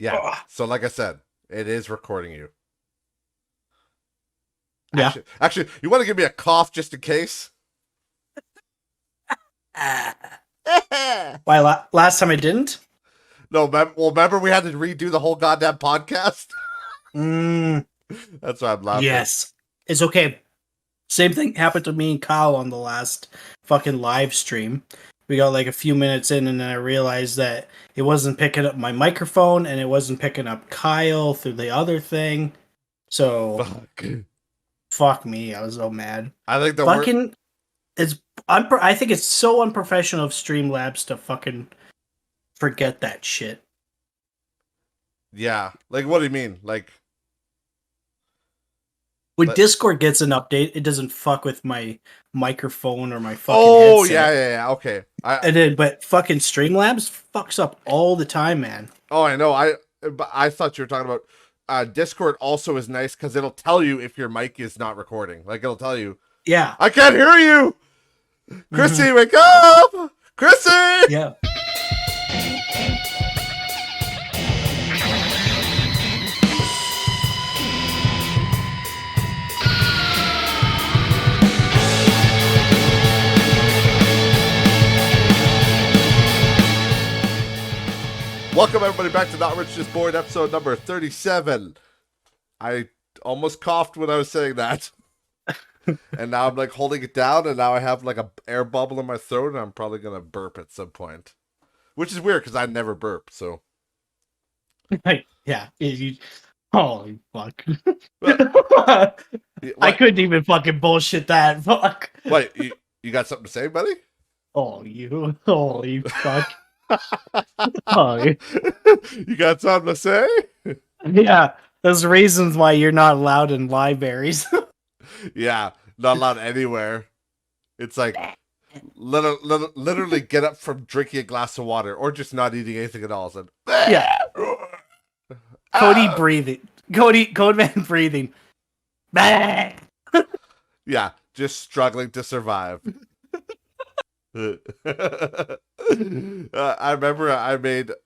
Yeah. Ugh. So like I said, it is recording you. Yeah. Actually, you want to give me a cough just in case? Why last time I didn't? No, remember we had to redo the whole goddamn podcast? Mm, That's why I'm laughing. yes. It's okay. Same thing happened to me and Kyle on the last fucking live stream. We got like a few minutes in, and then I realized that it wasn't picking up my microphone and it wasn't picking up Kyle through the other thing. So Fuck. fuck me. I was so mad. I think the word. Fucking it's I think it's so unprofessional of Streamlabs to fucking forget that shit. Yeah. Like, what do you mean? When Like Discord gets an update, it doesn't fuck with my microphone or my fucking oh, headset. yeah. Okay. And then, but fucking Streamlabs fucks up all the time, man. Oh, I know. But I thought you were talking about Discord also is nice because it'll tell you if your mic is not recording. Like, it'll tell you, Yeah. I can't hear you! Chrissy, Mhm. wake up! Chrissy! Yeah. Welcome, everybody, back to Not Rich Just Bored, episode number 37. I almost coughed when I was saying that. And now I'm like holding it down, and now I have like a air bubble in my throat, and I'm probably going to burp at some point. Which is weird because I never burp, so. Yeah. Holy fuck. Well, I what? couldn't even fucking bullshit that. Fuck. Wait, you got something to say, buddy? Oh, you. Holy fuck. Oh, You got something to say? yeah. There's reasons why you're not allowed in libraries. Yeah, not allowed anywhere. It's like literally get up from drinking a glass of water or just not eating anything at all. And yeah. Cody breathing. Codeman breathing. yeah, just struggling to survive. I remember I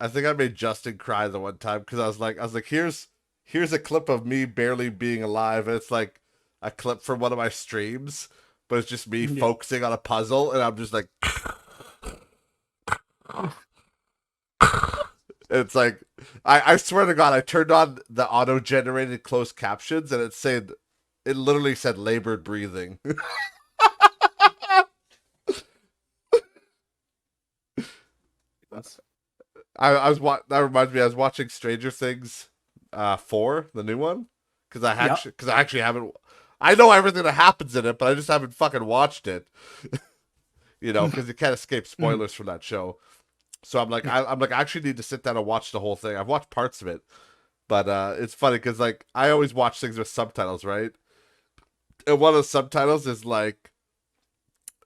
think I made Justin cry the one time because I was like, here's a clip of me barely being alive, and it's like a clip from one of my streams, but it's just me focusing on a puzzle, and I'm just like, it's like, I swear to God, I turned on the auto generated closed captions, and it literally said labored breathing. That reminds me, I was watching Stranger Things 4, the new one, because I actually haven't. I know everything that happens in it, but I just haven't fucking watched it. Because you can't escape spoilers from that show. So I'm like, I actually need to sit down and watch the whole thing. I've watched parts of it, but it's funny because like I always watch things with subtitles, right? And one of the subtitles is like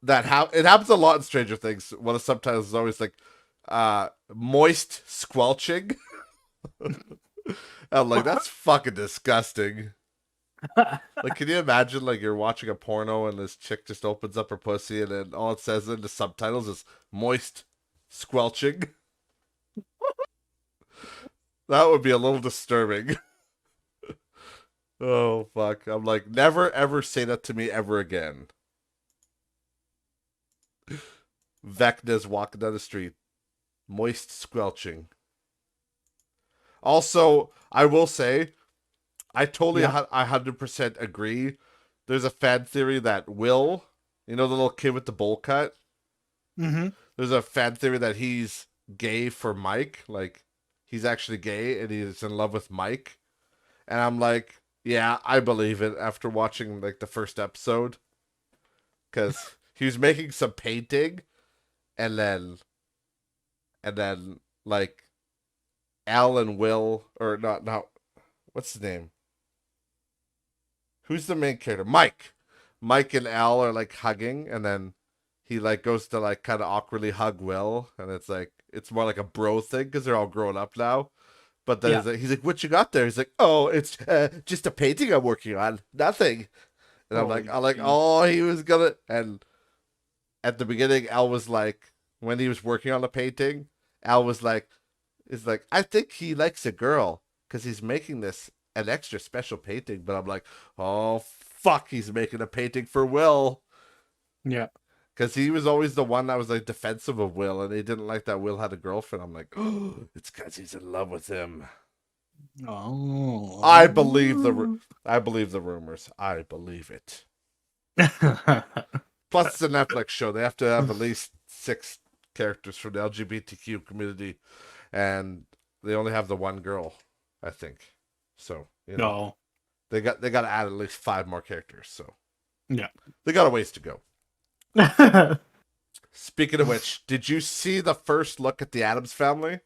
that. It happens a lot in Stranger Things. One of the subtitles is always like moist squelching. I'm like, that's fucking disgusting. Like, can you imagine like you're watching a porno and this chick just opens up her pussy and then all it says in the subtitles is moist squelching? That would be a little disturbing. Oh fuck. I'm like, never ever say that to me ever again. Vecna's walking down the street. Moist squelching. Also, I will say, I totally 100% agree. There's a fan theory that Will, the little kid with the bowl cut, Mm-hmm. there's a fan theory that he's gay for Mike. Like, he's actually gay and he's in love with Mike. And I'm like, yeah, I believe it after watching, like, the first episode. Because he was making some painting and then, like, Al and Will, or not, what's his name? Who's the main character? Mike. Mike and Al are like hugging, and then he like goes to like kind of awkwardly hug Will, and it's more like a bro thing because they're all grown up now. But then he's like, "What you got there?" He's like, "Oh, it's just a painting I'm working on, nothing." And I'm like, "Oh, he was gonna." And at the beginning, Al was like, when he was working on the painting, Al was like, is like, I think he likes a girl because he's making this an extra special painting. But I'm like, oh fuck, he's making a painting for Will. Yeah. Because he was always the one that was like defensive of Will, and he didn't like that Will had a girlfriend. I'm like, oh, it's because he's in love with him. Oh. I believe the rumors. I believe it. Plus, it's a Netflix show. They have to have at least 6 characters from the LGBTQ community, and they only have the one girl, I think. So No. they got to add at least 5 more characters. So Yeah. they got a ways to go. Speaking of which, did you see the first look at the Addams Family?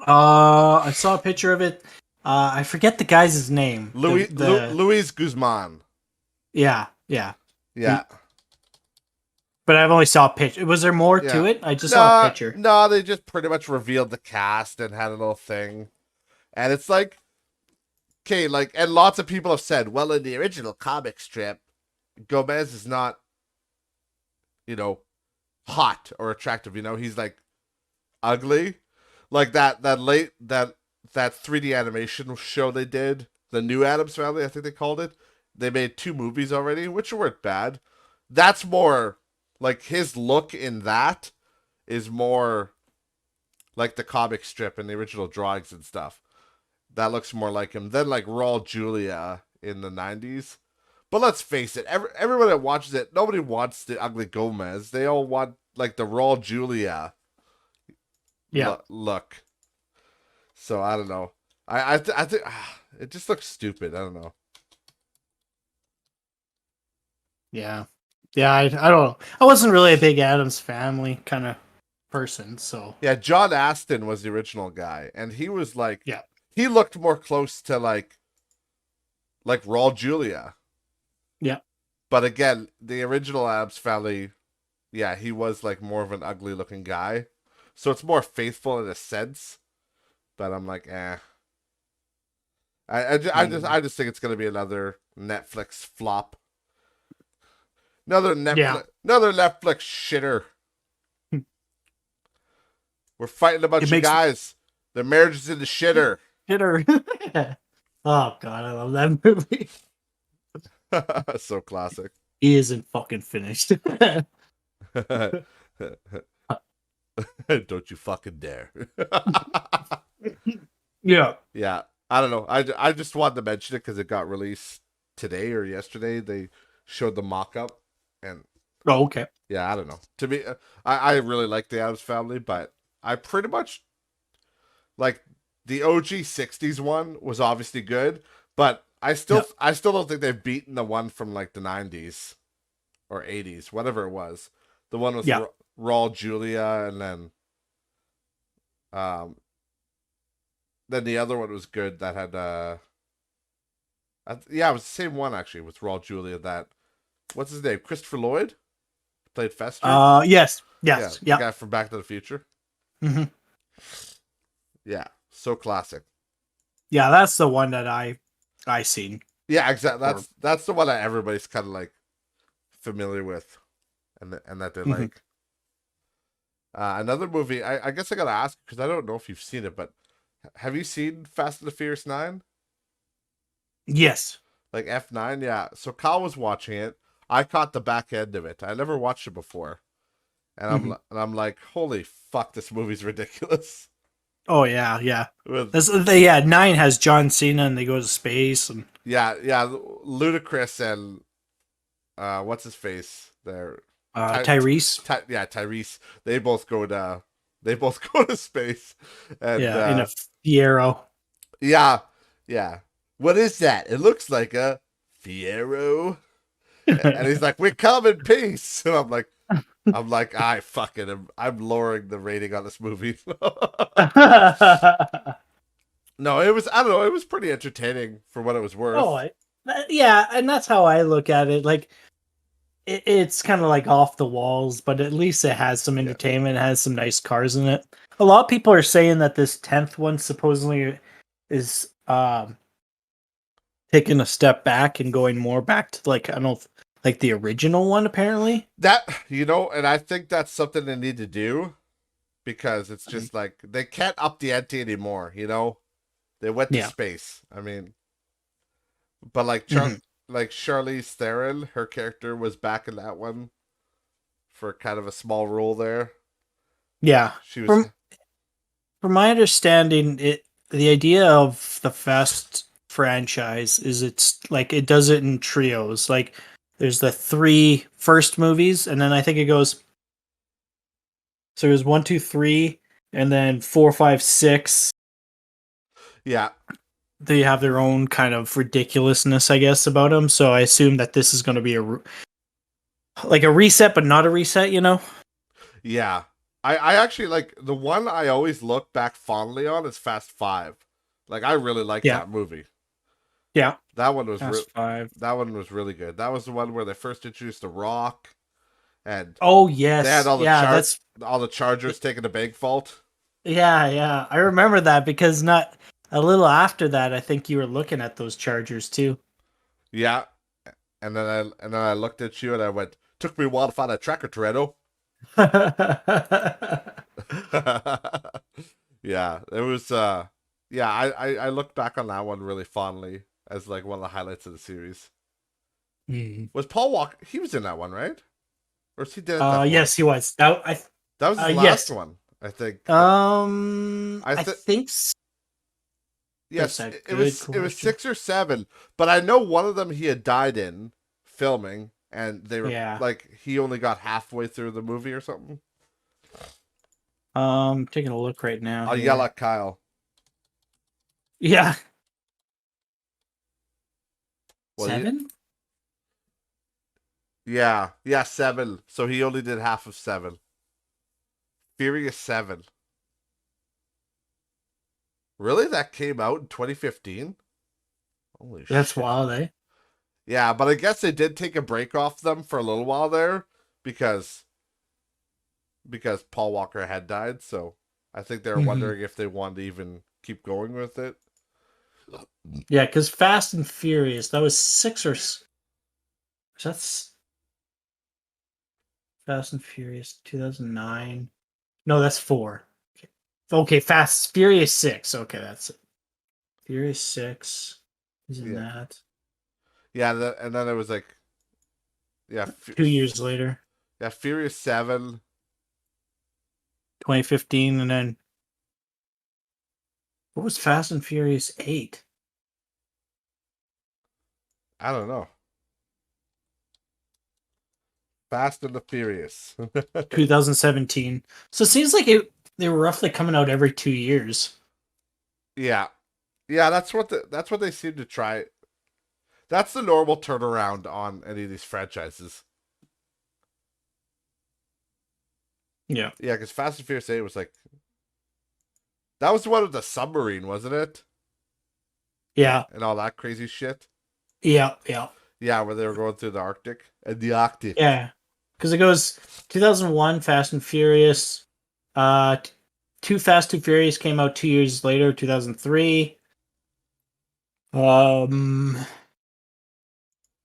I saw a picture of it. I forget the guy's name. Luis Guzman. Yeah. Yeah. But I've only saw a picture. Was there more to it? I just saw a picture. No, they just pretty much revealed the cast and had a little thing. And it's like, okay, like, and lots of people have said, well, in the original comic strip, Gomez is not, hot or attractive. He's like ugly. Like that 3D animation show they did, the new Addams Family, I think they called it. They made 2 movies already, which weren't bad. That's more like his look in that is more like the comic strip and the original drawings and stuff. That looks more like him than like Raul Julia in the 90s. But let's face it, everyone that watches it, nobody wants the ugly Gomez. They all want like the Raul Julia look. So I don't know. I think it just looks stupid. I don't know. Yeah. I don't know. I wasn't really a big Addams Family kind of person, so. Yeah, John Astin was the original guy, and he was like, yeah, he looked more close to like Raul Julia. Yeah. But again, the original Addams Family, yeah, he was like more of an ugly looking guy. So it's more faithful in a sense. But I'm like, eh. I just think it's gonna be another Netflix flop. Another Netflix shitter. We're fighting a bunch of guys. Their marriage is in the shitter. Oh god, I love that movie. So classic. He isn't fucking finished. Don't you fucking dare. Yeah. Yeah. I don't know. I just wanted to mention it because it got released today or yesterday. They showed the mock-up. And okay. Yeah, I don't know. To me, I really like the Addams Family, but I pretty much like the OG 60s one was obviously good, but I still don't think they've beaten the one from like the 90s or 80s, whatever it was. The one with Raul Julia, and then the other one was good that had it was the same one actually with Raul Julia. That, what's his name? Christopher Lloyd played Fester. Yes. Yeah, the guy from Back to the Future. Mm-hmm. Yeah, so classic. Yeah, that's the one that I seen. Yeah, exactly. That's the one that everybody's kind of like familiar with, and that they like. Another movie. I guess I gotta ask because I don't know if you've seen it, but have you seen Fast and the Furious 9? Yes. Like F9, yeah. So Kyle was watching it. I caught the back end of it. I never watched it before, and I'm like, holy fuck, this movie's ridiculous. Oh yeah. 9 has John Cena and they go to space and Ludacris and what's his face there? Tyrese. Tyrese. They both go to space. And, in a Fiero. Yeah. What is that? It looks like a Fiero. And he's like, "We come in peace." And I'm like, I'm lowering the rating on this movie. No, it was, I don't know, it was pretty entertaining for what it was worth. And that's how I look at it. Like, it's kind of like off the walls, but at least it has some entertainment. It has some nice cars in it. A lot of people are saying that this 10th one supposedly is taking a step back and going more back to like, I don't know, like the original one apparently. That, and I think that's something they need to do. because it's just like they can't up the ante anymore. You know, they went to Yeah. space. I mean, but like Hmm. like Charlize Theron, her character was back in that one for kind of a small role there. Yeah. She was, From my understanding, the idea of the Fast franchise is it's like it does it in trios. Like there's the three first movies, and then I think it goes. So it was one, two, three, and then four, five, six. yeah, They have their own kind of ridiculousness, I guess, about them. So I assume that this is going to be like a reset, but not a reset. You know? yeah. I actually like the one I always look back fondly on is Fast Five. Like I really like Yeah. that movie. Yeah. That one was Fast Five. that one was really good. That was the one where they first introduced the Rock, and Oh they had yes, yeah. That's all the Chargers taking the bank vault. Yeah, yeah. I remember that because not a little after that, I think you were looking at those Chargers too. Yeah, and then I looked at you and I went, "Took me a while to find a tracker, Toretto." Yeah, it was. Yeah, I look back on that one really fondly as like one of the highlights of the series. Mhm. Was Paul Walker? He was in that one, right? Or was he dead at that point? Yes, he was. That was his last Yes. one, I think. I I think think that's yes, a good it was question. 6 or 7, but I know one of them he had died in filming, and they were Yeah. like he only got halfway through the movie or something. Taking a look right now I'll yell here. at Kyle. Yeah. Well, you, 7? yeah, yeah, 7. So he only did half of 7. Furious 7. Really? That came out in 2015? Holy That's shit. wild, eh? Yeah, but I guess they did take a break off them for a little while there because Paul Walker had died, so I think they were Hmm. wondering if they wanted to even keep going with it. Yeah, because Fast and Furious, that was that's Fast and Furious 2009. No, that's 4. Okay, Fast Furious 6. Okay, that's it. Furious 6 is in Yeah. that. Yeah, and then it was like yeah, 2 years later, yeah, Furious 7. 2015, and then what was Fast and Furious 8? I don't know. Fast and the Furious. 2017. So it seems like they were roughly coming out every 2 years. Yeah. Yeah, that's what they seem to try. That's the normal turnaround on any of these franchises. Yeah. Yeah, because Fast and Furious 8 was like that was the one with the submarine, wasn't it? Yeah. And all that crazy shit. Yeah. Yeah. Yeah, where they were going through the Arctic and the Arctic. Yeah. Because it goes 2001, Fast and Furious. Uh, Too Fast, Too Furious came out 2 years later, 2003. Um,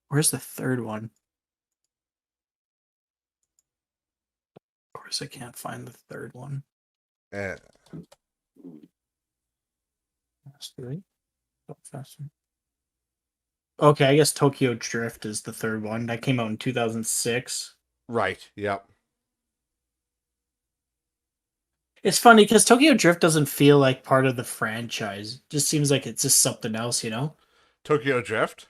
where's the third one? Of course, I can't find the third one. And Fast three. Oh, Fast. Okay, I guess Tokyo Drift is the third one. That came out in 2006. right, yep. It's funny because Tokyo Drift doesn't feel like part of the franchise. It just seems like it's just something else, you know? Tokyo Drift.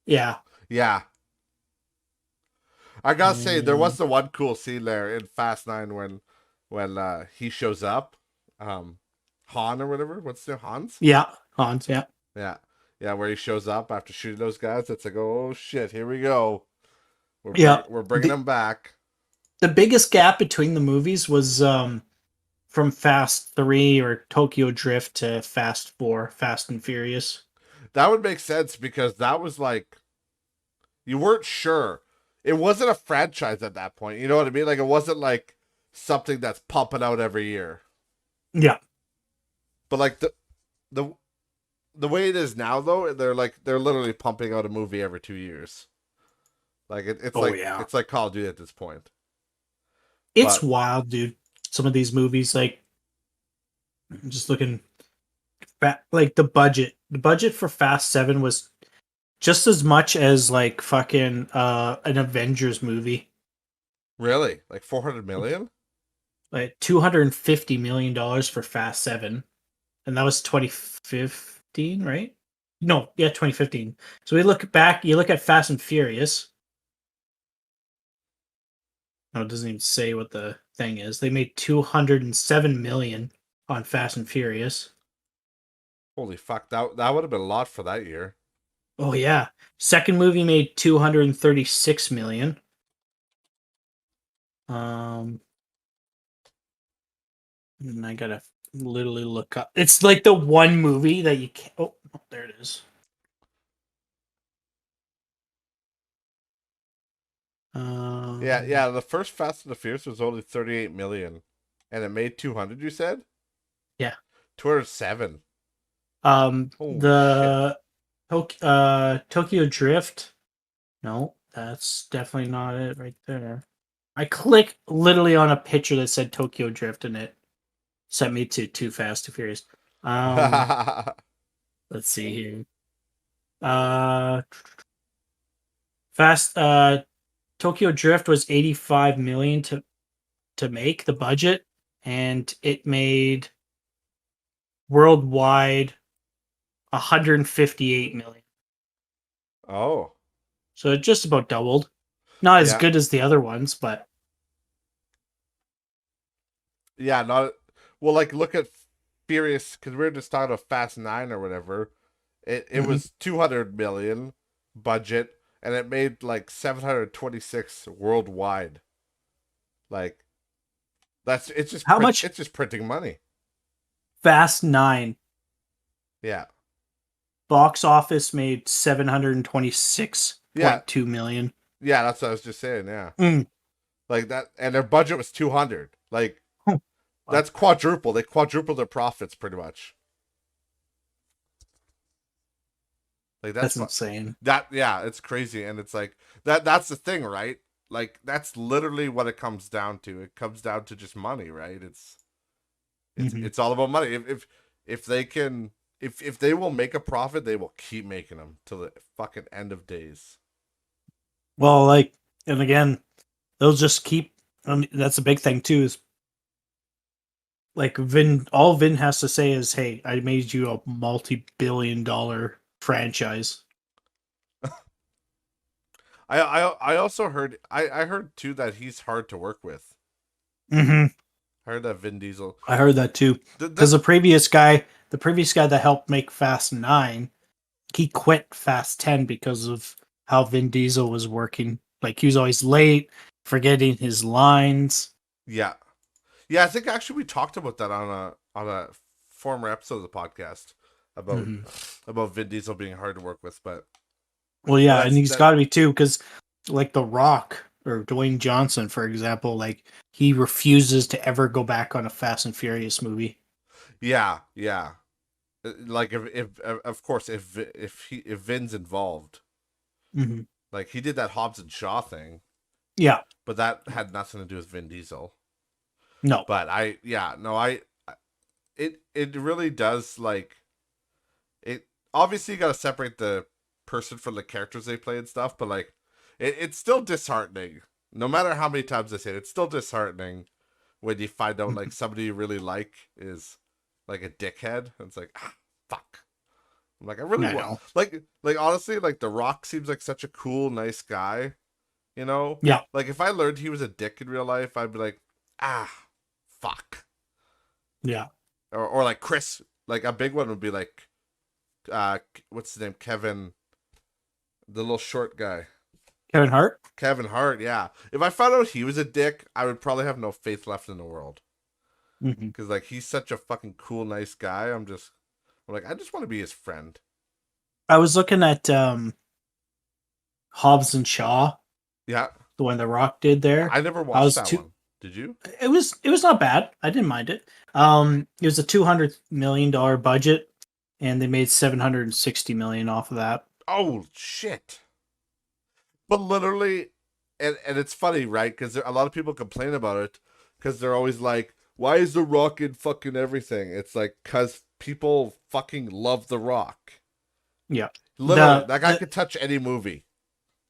Yeah. Yeah, I gotta say there Mm, was the one cool scene there in Fast 9 when he shows up, um, Han or whatever. What's the Hans? yeah. Hans, yeah. Yeah, yeah, where he shows up after shooting those guys. It's like, oh shit, here we go. Yeah. We're bringing them back. The biggest gap between the movies was from Fast 3 or Tokyo Drift to Fast 4, Fast and Furious. That would make sense because that was like you weren't sure. It wasn't a franchise at that point. You know what I mean? Like it wasn't like something that's pumping out every year. Yeah. But like the the way it is now though, they're literally pumping out a movie every 2 years. Like Oh yeah. it's like Call of Duty at this point. It's But wild, dude. some of these movies. Like, I'm just looking like the budget. The budget for Fast 7 was just as much as like fucking an Avengers movie. Really? Like 400 million? Like $250 million for Fast 7. And that was 2015, right? No, yeah, 2015. So we look back, you look at Fast and Furious. No, it doesn't even say what the thing is. They made 207 million on Fast and Furious. Holy fuck, that would have been a lot for that year. Oh yeah. Second movie made 236 million. And I gotta literally look up. It's like the one movie that you can't. Oh, there it is. Yeah, the first Fast and the Furious was only 38 million. And it made 200, you said? Yeah. 207. Holy shit. The Tokyo Drift. No, that's definitely not it right there. I clicked literally on a picture that said Tokyo Drift and it sent me to Too Fast, Too Furious. Let's see here. Fast Tokyo Drift was 85 million to make the budget, and it made worldwide 158 million. Oh. So it just about doubled. Not as Yeah. good as the other ones, but Yeah, not well. Like, look at Furious, because we were just talking about Fast 9 or whatever. It was 200 million budget, and it made like 726 worldwide. Like, how much it's just printing money. Fast 9 Yeah, box office made 726.2 yeah, million. yeah. That's what I was just saying. Yeah, Mm. like that, and their budget was 200. Like, Huh. that's quadruple. They quadrupled their profits pretty much. Like That's insane. that. Yeah, it's crazy, and it's like that. That's the thing, right? Like, that's literally what it comes down to. It comes down to just money, right? It's all about money. If they can, if they will make a profit, they will keep making them till the fucking end of days. Well, like, and again, they'll just keep. That's a big thing too. Is like Vin. All Vin has to say is, "Hey, I made you a multi-billion-dollar franchise." I also heard I heard too that he's hard to work with. Mm-hmm. I heard that Vin Diesel. I heard that too. Because the previous guy that helped make Fast 9, he quit Fast 10 because of how Vin Diesel was working. Like, he was always late, forgetting his lines. Yeah, yeah. I think actually we talked about that on a former episode of the podcast about about Vin Diesel being hard to work with. But well, yeah, and he's that, got to be too, because like The Rock or Dwayne Johnson, for example, like he refuses to ever go back on a Fast and Furious movie. yeah, yeah. Like, if of course if Vin's involved, like he did that Hobbs and Shaw thing, Yeah, but that had nothing to do with Vin Diesel. no, But it really does, like, it obviously you got to separate the person from the characters they play and stuff, but like it's still disheartening. No matter how many times I say it, it's still disheartening when you find out like somebody you really like is like a dickhead. And it's like, fuck. I'm like, I really want, like honestly, like The Rock seems like such a cool, nice guy, you know? Yeah. Like, if I learned he was a dick in real life, I'd be like, fuck. Yeah. Or like Chris, like a big one would be like, what's his name? Kevin, the little short guy. Kevin Hart? Kevin Hart, yeah. If I found out he was a dick, I would probably have no faith left in the world. Because like he's such a fucking cool, nice guy. I'm like, I just want to be his friend. I was looking at Hobbs and Shaw. Yeah. The one The Rock did there. I never watched that one. Did you? It was not bad. I didn't mind it. It was a $200 million budget, and they made $760 million off of that. Oh shit! But literally, and it's funny, right? Because a lot of people complain about it because they're always like, why is The Rock in fucking everything? It's like, cause people fucking love The Rock. Yeah. Literally, that guy could touch any movie.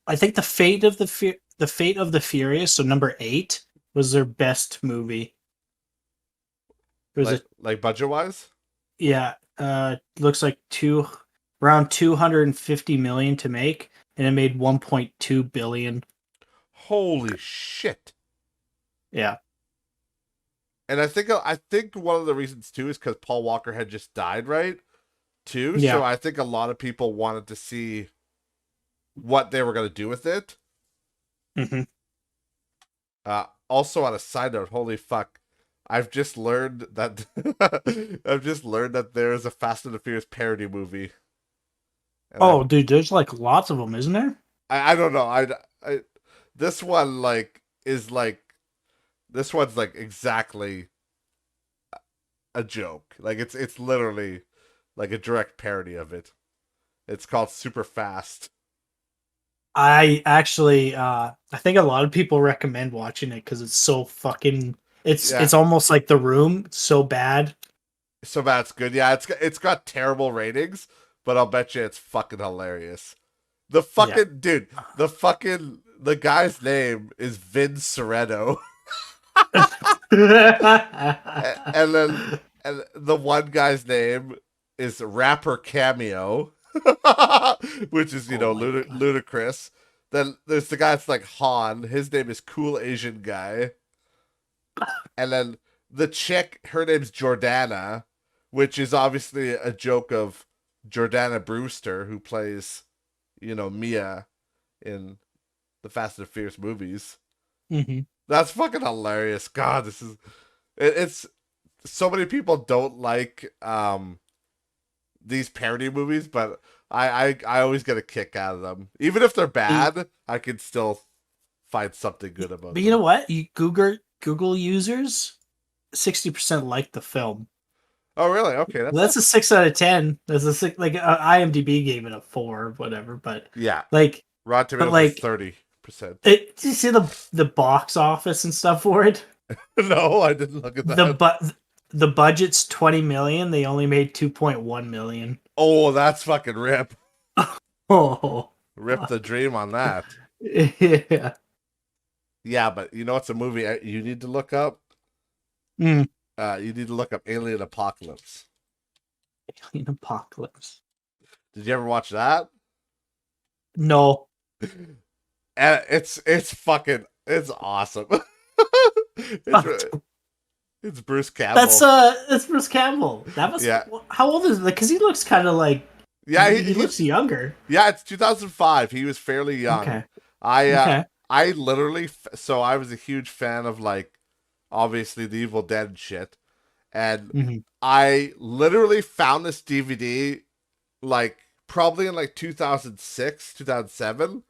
I think the Fate of the Furious, so number 8, was their best movie. It was Like budget wise. yeah, looks like around 250 million to make, and it made 1.2 billion. Holy shit! Yeah. And I think one of the reasons too is because Paul Walker had just died, right? Too. So Yeah. I think a lot of people wanted to see what they were gonna do with it. Mm-hmm. Also, on a side note, holy fuck, I've just learned that there is a Fast and the Furious parody movie. And Oh, dude, there's like lots of them, isn't there? I don't know. I this one is like this one's like exactly a joke. Like it's literally like a direct parody of it. It's called Super Fast. I actually, I think a lot of people recommend watching it because it's so fucking. Yeah, It's almost like The Room. It's so bad. so that's good. Yeah, it's got terrible ratings, but I'll bet you it's fucking hilarious. The Yeah. fucking dude, the guy's name is Vin Soretto. and then and the one guy's name is Rapper Cameo, which is Oh my god. ludicrous. Then there's the guy that's like Han. His name is Cool Asian Guy. And then the chick, her name's Jordana, which is obviously a joke of Jordana Brewster, who plays, Mia in the Fast and Furious movies. Hmm. That's fucking hilarious. God, it's so many people don't like these parody movies, but I always get a kick out of them. Even if they're bad, I can still find something good about But you know them. what? You Google users 60% like the film. Oh, really? Okay, that's Well, that's not. a 6 out of 10. That's a six. Like IMDb gave it a 4 or whatever. Yeah, Like, Rotten but Tomatoes is like 30%. do you see the box office and stuff for it? No, I didn't look at The that. but the budget's 20 million. They only made 2.1 million. Oh, that's fucking rip. Oh, Rip the dream on that. yeah. Yeah, but you know it's a movie you need to look up? Mm. You need to look up Alien Apocalypse. Alien Apocalypse. Did you ever watch that? No. And it's awesome. it's it's Bruce Campbell. That's Bruce Campbell. That was Yeah. how old is it? Because he looks kind of like Yeah, he looks younger. yeah, it's 2005. He was fairly young. Okay. I uh Okay. I literally so I was a huge fan of like obviously the Evil Dead and shit. And Hmm. I literally found this DVD like probably in like 2006, 2007.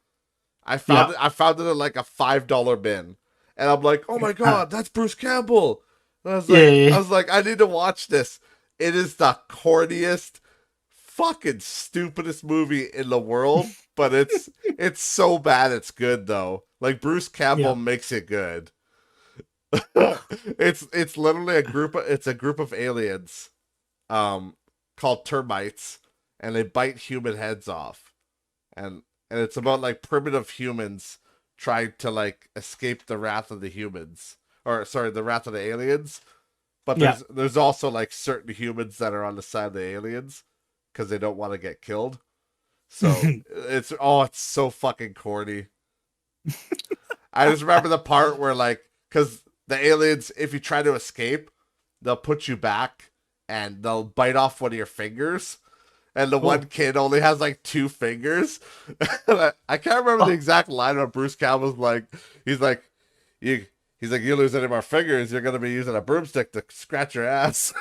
Yeah. I found it in like a $5 bin. And I'm like, "Oh my god, that's Bruce Campbell." And Yeah. Yeah. I was like, "I need to watch this." It is the corniest fucking stupidest movie in the world, but it's so bad it's good though. Like Bruce Campbell Yeah. makes it good. It's literally a group of aliens called termites, and they bite human heads off. And it's about like primitive humans trying to like escape the wrath of the humans. Or sorry, the wrath of the aliens. But Yeah. there's also like certain humans that are on the side of the aliens because they don't want to get killed. So it's so fucking corny. I just remember the part where like because the aliens, if you try to escape, they'll put you back and they'll bite off one of your fingers. And the one Oh. kid only has like 2 fingers. I can't remember the Oh. exact line, but Bruce Campbell's like, he's like, you, he's like, you lose any more fingers, you're gonna be using a broomstick to scratch your ass.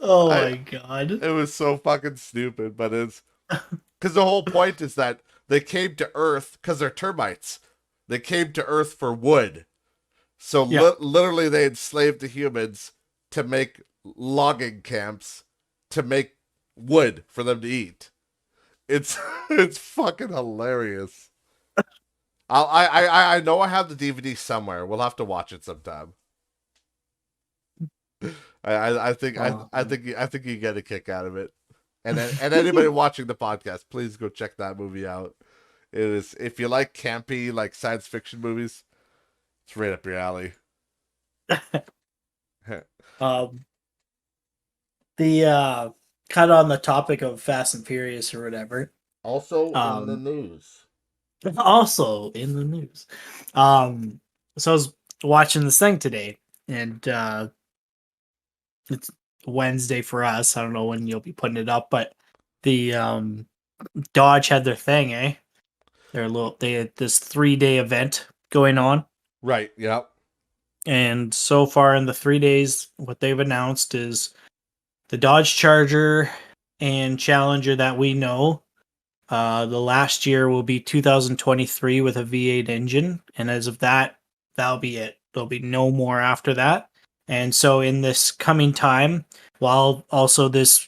Oh I, my god. it was so fucking stupid, but it's because the whole point is that they came to Earth because they're termites. They came to Earth for wood. So Yeah. literally, they enslaved the humans to make logging camps to make wood for them to eat. It's it's fucking hilarious. I know I have the DVD somewhere. We'll have to watch it sometime. I think you get a kick out of it. And anybody watching the podcast, please go check that movie out. It is, if you like campy like science fiction movies, it's right up your alley. Um, the kind of on the topic of Fast and Furious or whatever. Also in the news. Also in the news. So I was watching this thing today, and it's Wednesday for us. I don't know when you'll be putting it up, but the Dodge had their thing, eh? They had this 3-day event going on. Right, yep. And so far in the 3 days, what they've announced is the Dodge Charger and Challenger that we know. The last year will be 2023 with a V8 engine. And as of that, that'll be it. There'll be no more after that. And so in this coming time, while also this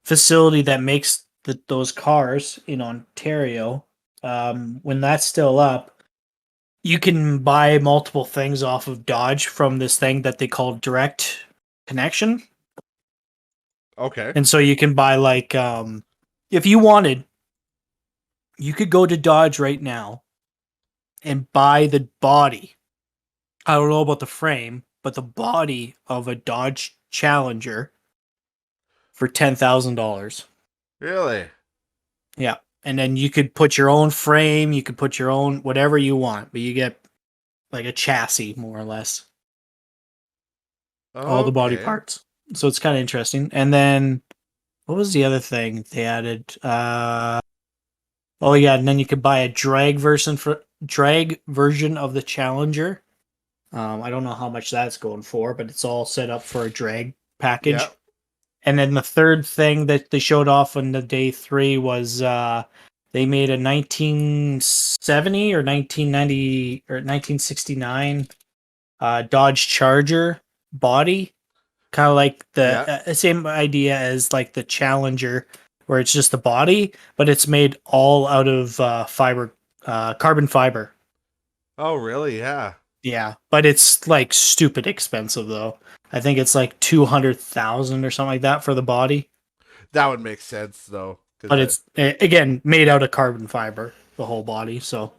facility that makes those cars in Ontario, when that's still up, you can buy multiple things off of Dodge from this thing that they call direct connection. Okay. And so you can buy like, if you wanted, you could go to Dodge right now and buy the body. I don't know about the frame, but the body of a Dodge Challenger for $10,000. Really? Yeah. And then you could put your own frame, you could put your own whatever you want, but you get like a chassis more or less. All the body parts. So it's kind of interesting. And then what was the other thing they added? Oh yeah, and then you could buy a drag version of the Challenger. I don't know how much that's going for, but it's all set up for a drag package. Yep. And then the third thing that they showed off on the day 3 was they made a 1970 or 1990 or 1969 Dodge Charger body, kind of like the same idea as like the Challenger, where it's just the body, but it's made all out of carbon fiber. Oh, really? Yeah. Yeah, but it's like stupid expensive though. I think it's like 200,000 or something like that for the body. That would make sense though. But it's again made out of carbon fiber, the whole body. So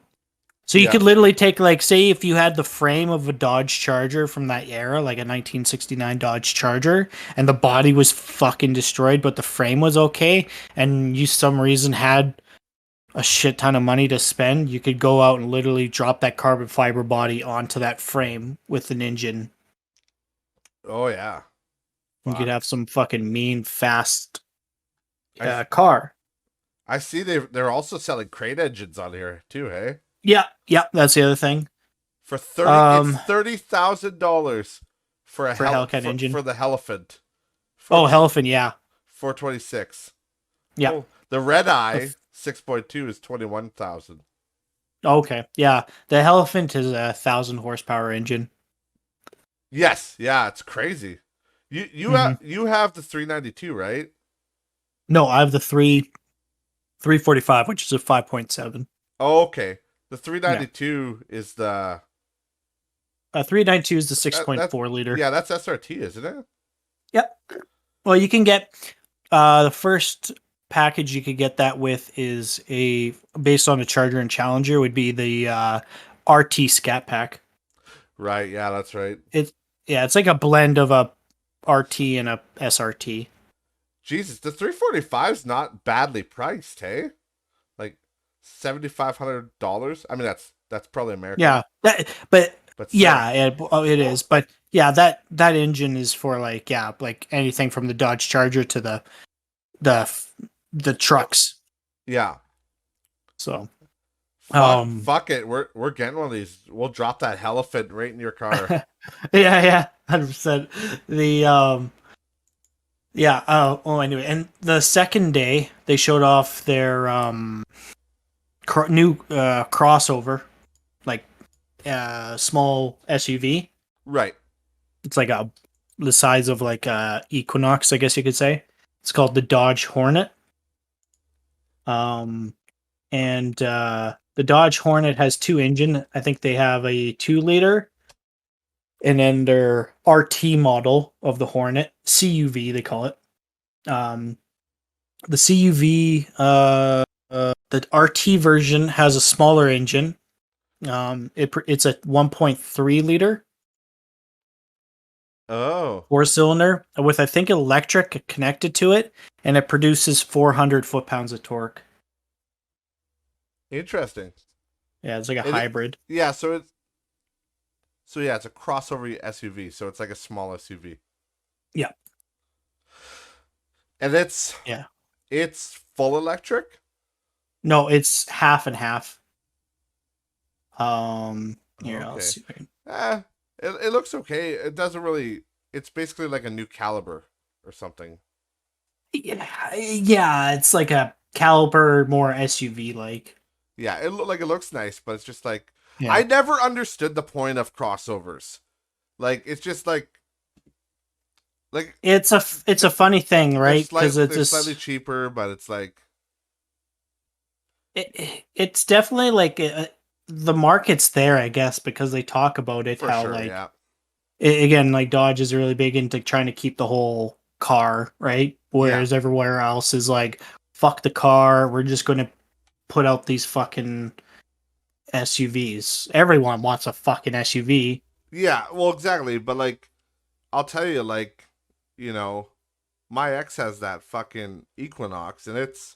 you could literally take, like, say if you had the frame of a Dodge Charger from that era, like a 1969 Dodge Charger, and the body was fucking destroyed, but the frame was okay, and you some reason had a shit ton of money to spend, you could go out and literally drop that carbon fiber body onto that frame with an engine. Oh yeah. You could have some fucking mean, fast car. I see they're also selling crate engines on here too, hey? Yeah, that's the other thing. For $30,000 for a Hellcat engine for the Hellefant. Hellefant, yeah. 426. Yeah. Oh, the Red Eye 6.2 is 21,000. Okay, yeah. The Hellefant is a 1,000 horsepower engine. Yes, yeah, it's crazy. You have the 392, right? No, I have the 345, which is a 5.7. Oh, okay. The 392 is the 392 is the 6.4 liter. Yeah, that's SRT, isn't it? Yep. Well, you can get the first package you could get that with is based on a Charger and Challenger would be the RT Scat Pack. Right. Yeah, that's right. It's like a blend of a RT and a SRT. Jesus, the 345 is not badly priced, hey? Like $7,500. I mean, that's probably American. Yeah, but yeah, it is. But yeah, that engine is for like anything from the Dodge Charger to the trucks. Yeah. So, fuck it, we're getting one of these. We'll drop that Hellefant right in your car. yeah, 100%. Anyway, and the second day they showed off their new crossover, like small SUV. Right. It's like the size of like a Equinox, I guess you could say. It's called the Dodge Hornet. And the Dodge Hornet has 2 engine. I think they have a 2-liter, and then their RT model of the Hornet, CUV they call it. The CUV, the RT version has a smaller engine. It's a 1.3 liter Oh, 4-cylinder with, I think, electric connected to it, and it produces 400 foot-pounds of torque. interesting. Yeah, it's like a It hybrid. yeah, it's a crossover SUV, so it's like a small SUV. Yeah, And yeah. it's full electric? No, it's half and half. Here, I'll Okay. see if I can. It looks okay. It doesn't really. It's basically like a new caliber or something. Yeah, it's like a caliber, more SUV like. Yeah, it looks nice, but it's just like I Yeah, never understood the point of crossovers. Like it's just like it's a funny thing, right? Because it's they're slightly just cheaper, but it's like it's definitely like the market's there, I guess, because they talk about it. for How sure, like yeah. again, like Dodge is really big into trying to keep the whole car, right? Yeah. Whereas everywhere else is like, fuck the car. We're just going to put out these fucking SUVs. Everyone wants a fucking SUV. Yeah, well exactly, but like I'll tell you like, you know, my ex has that fucking Equinox and it's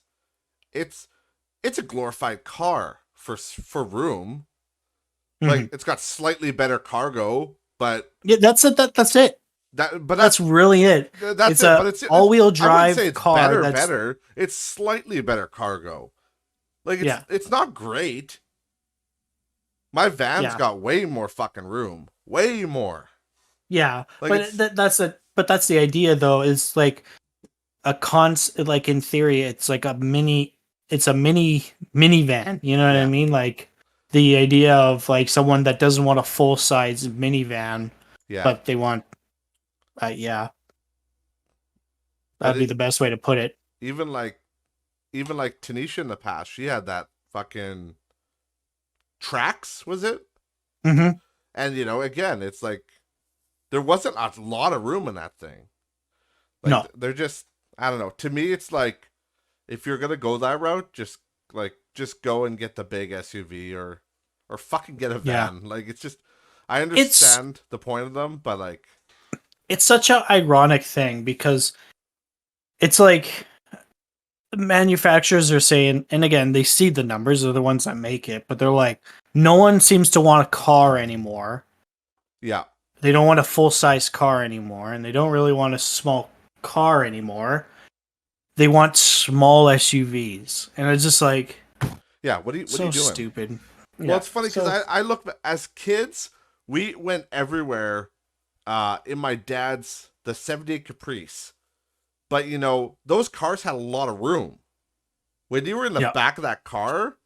it's a glorified car for room. Like Mhm. it's got slightly better cargo, but Yeah, that's it. That's it. that but That's really it. that's It's it. But a all-wheel I wouldn't say drive it's car. better That's better. It's slightly better cargo. Like yeah, it's not great. My van's yeah, got way more fucking room. Way more. yeah. Like But it's that's a but that's the idea though. Is like like in theory, it's like a mini. It's a minivan. You know what I yeah. mean? Like the idea of like someone that doesn't want a full size minivan, Yeah. but they want. Yeah, But that'd be the best way to put it. even like even like Tanisha in the past, she had that fucking Trax, was it? Hmm. And again, it's like there wasn't a lot of room in that thing. Like No. they're just I don't know. To me, it's like if you're gonna go that route, just go and get the big SUV or fucking get a Yeah. van. Like it's just I It's understand the point of them, but like it's such an ironic thing because it's like manufacturers are saying, and again, they see the numbers, they're the ones that make it, but they're like, no one seems to want a car anymore. yeah, They don't want a full size car anymore, and they don't really want a small car anymore. They want small SUVs, and it's just like yeah. What are so you doing? stupid. Well, Yeah. it's funny because So I look as kids, we went everywhere. In my dad's the 78 Caprice, but those cars had a lot of room. When you were in the yeah. back of that car,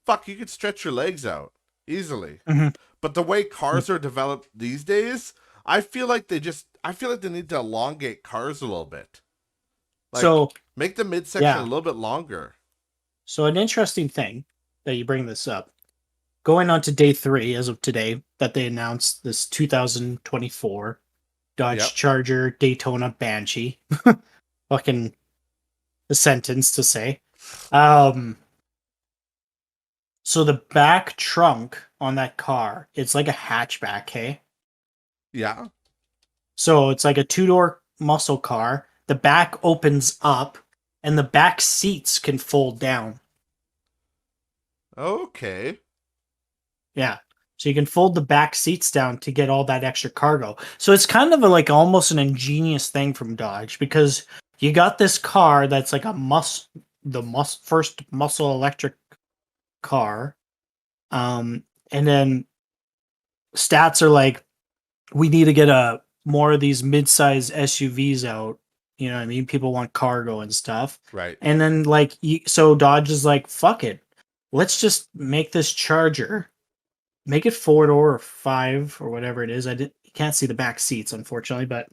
fuck, you could stretch your legs out easily. Hmm. But the way cars are developed these days, I feel like they need to elongate cars a little bit. Like So make the midsection a yeah. little bit longer. So an interesting thing that you bring this up. Going on to day 3 as of today that they announced this 2024 Dodge Yep. Charger Daytona Banshee. Fucking a sentence to say. Um so the back trunk on that car, it's like a hatchback, hey? Yeah. So it's like a two-door muscle car. The back opens up and the back seats can fold down. Okay. Yeah. So you can fold the back seats down to get all that extra cargo. So it's kind of like almost an ingenious thing from Dodge because you got this car that's like first muscle electric car. And then stats are like, we need to get a more of these mid-size SUVs out. You know what I mean? People want cargo and stuff. Right. And then like, so Dodge is like, fuck it. Let's just make this Charger. Make it 4-door or 5 or whatever it is. You can't see the back seats, unfortunately, but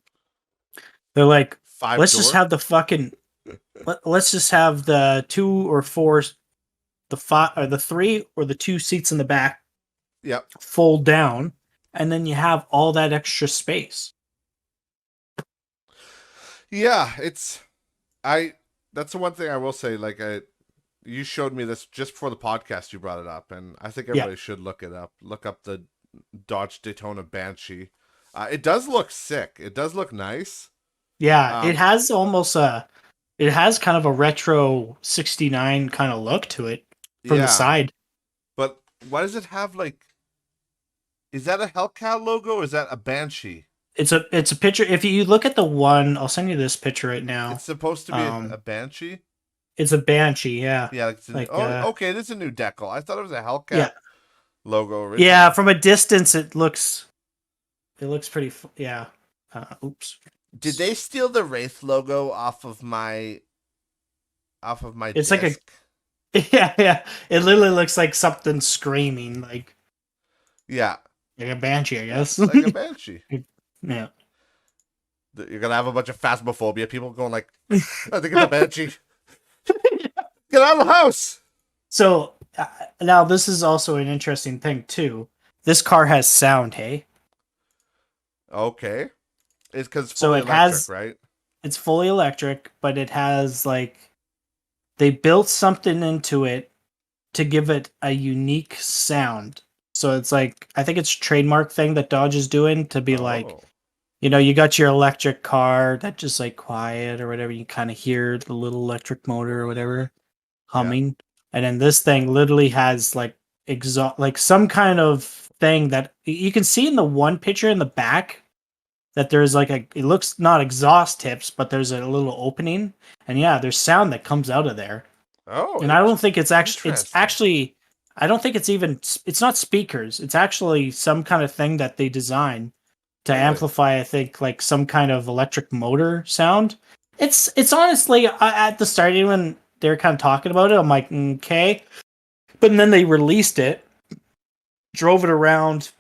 they're like, Five let's just door. have the fucking let's just have the 2 or 4 the 3 or the 2 seats in the back Yep. fold down, and then you have all that extra space. Yeah, I that's the one thing I will say. Like, you showed me this just before the podcast. You brought it up, and I think Yeah. everybody should look it up. Look up the Dodge Daytona Banshee. It does look sick. It does look nice. Yeah, it Um, has almost it has kind of a retro 69 kind of look to it from the yeah, side. but why does it have like? Is that a Hellcat logo? Or is that a Banshee? It's a picture. If you look at the one, I'll send you this picture right It's now. supposed to be a Um, Banshee. it's a Banshee, yeah. Yeah, like Like okay, it is a new decal. I thought it was a yeah. Hellcat logo Yeah, originally. from a distance it looks pretty yeah. Oops. Did they steal the Wraith logo off of my It's like a disc? yeah, yeah. It literally looks like something screaming Yeah, like a banshee, I guess. like a Banshee. Yeah. You're gonna have a bunch of phasmophobia people going like, I think it's a Banshee. Get out of the house. So now this is also an interesting thing too. This car has sound, hey? Okay, it's because it's So fully it electric, has right? it's fully electric, but it has they built something into it to give it a unique sound. So it's like I think it's a trademark thing that Dodge is doing to be like, Oh, you got your electric car that just like quiet or whatever, you kind of hear the little electric motor or whatever yeah. humming. And then this thing literally has like exhaust like some kind of thing that you can see in the one picture in the back that there's like it looks not exhaust tips, but there's a little opening. And yeah, there's sound that comes out of there. Oh, And I don't think it's interesting. actually I don't think it's not speakers. It's actually some kind of thing that they design to Really? amplify, I think, like some kind of electric motor sound. It's honestly at the starting when they're kind of talking about it, I'm like, okay. But then they released it, drove it around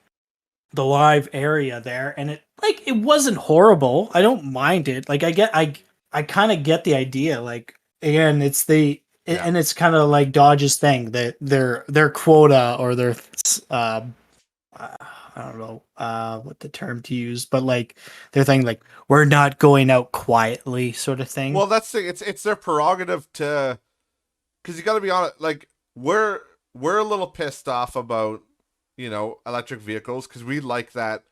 the live area there, and it wasn't horrible. I don't mind it. Like I kind of get the idea. Like again, Yeah. and it's kind of like Dodge's thing that their quota or their I don't know what the term to use, but like their thing like we're not going out quietly sort of thing. Well, that's the it's their prerogative to, because you got to be honest. Like, we're a little pissed off about electric vehicles because we like that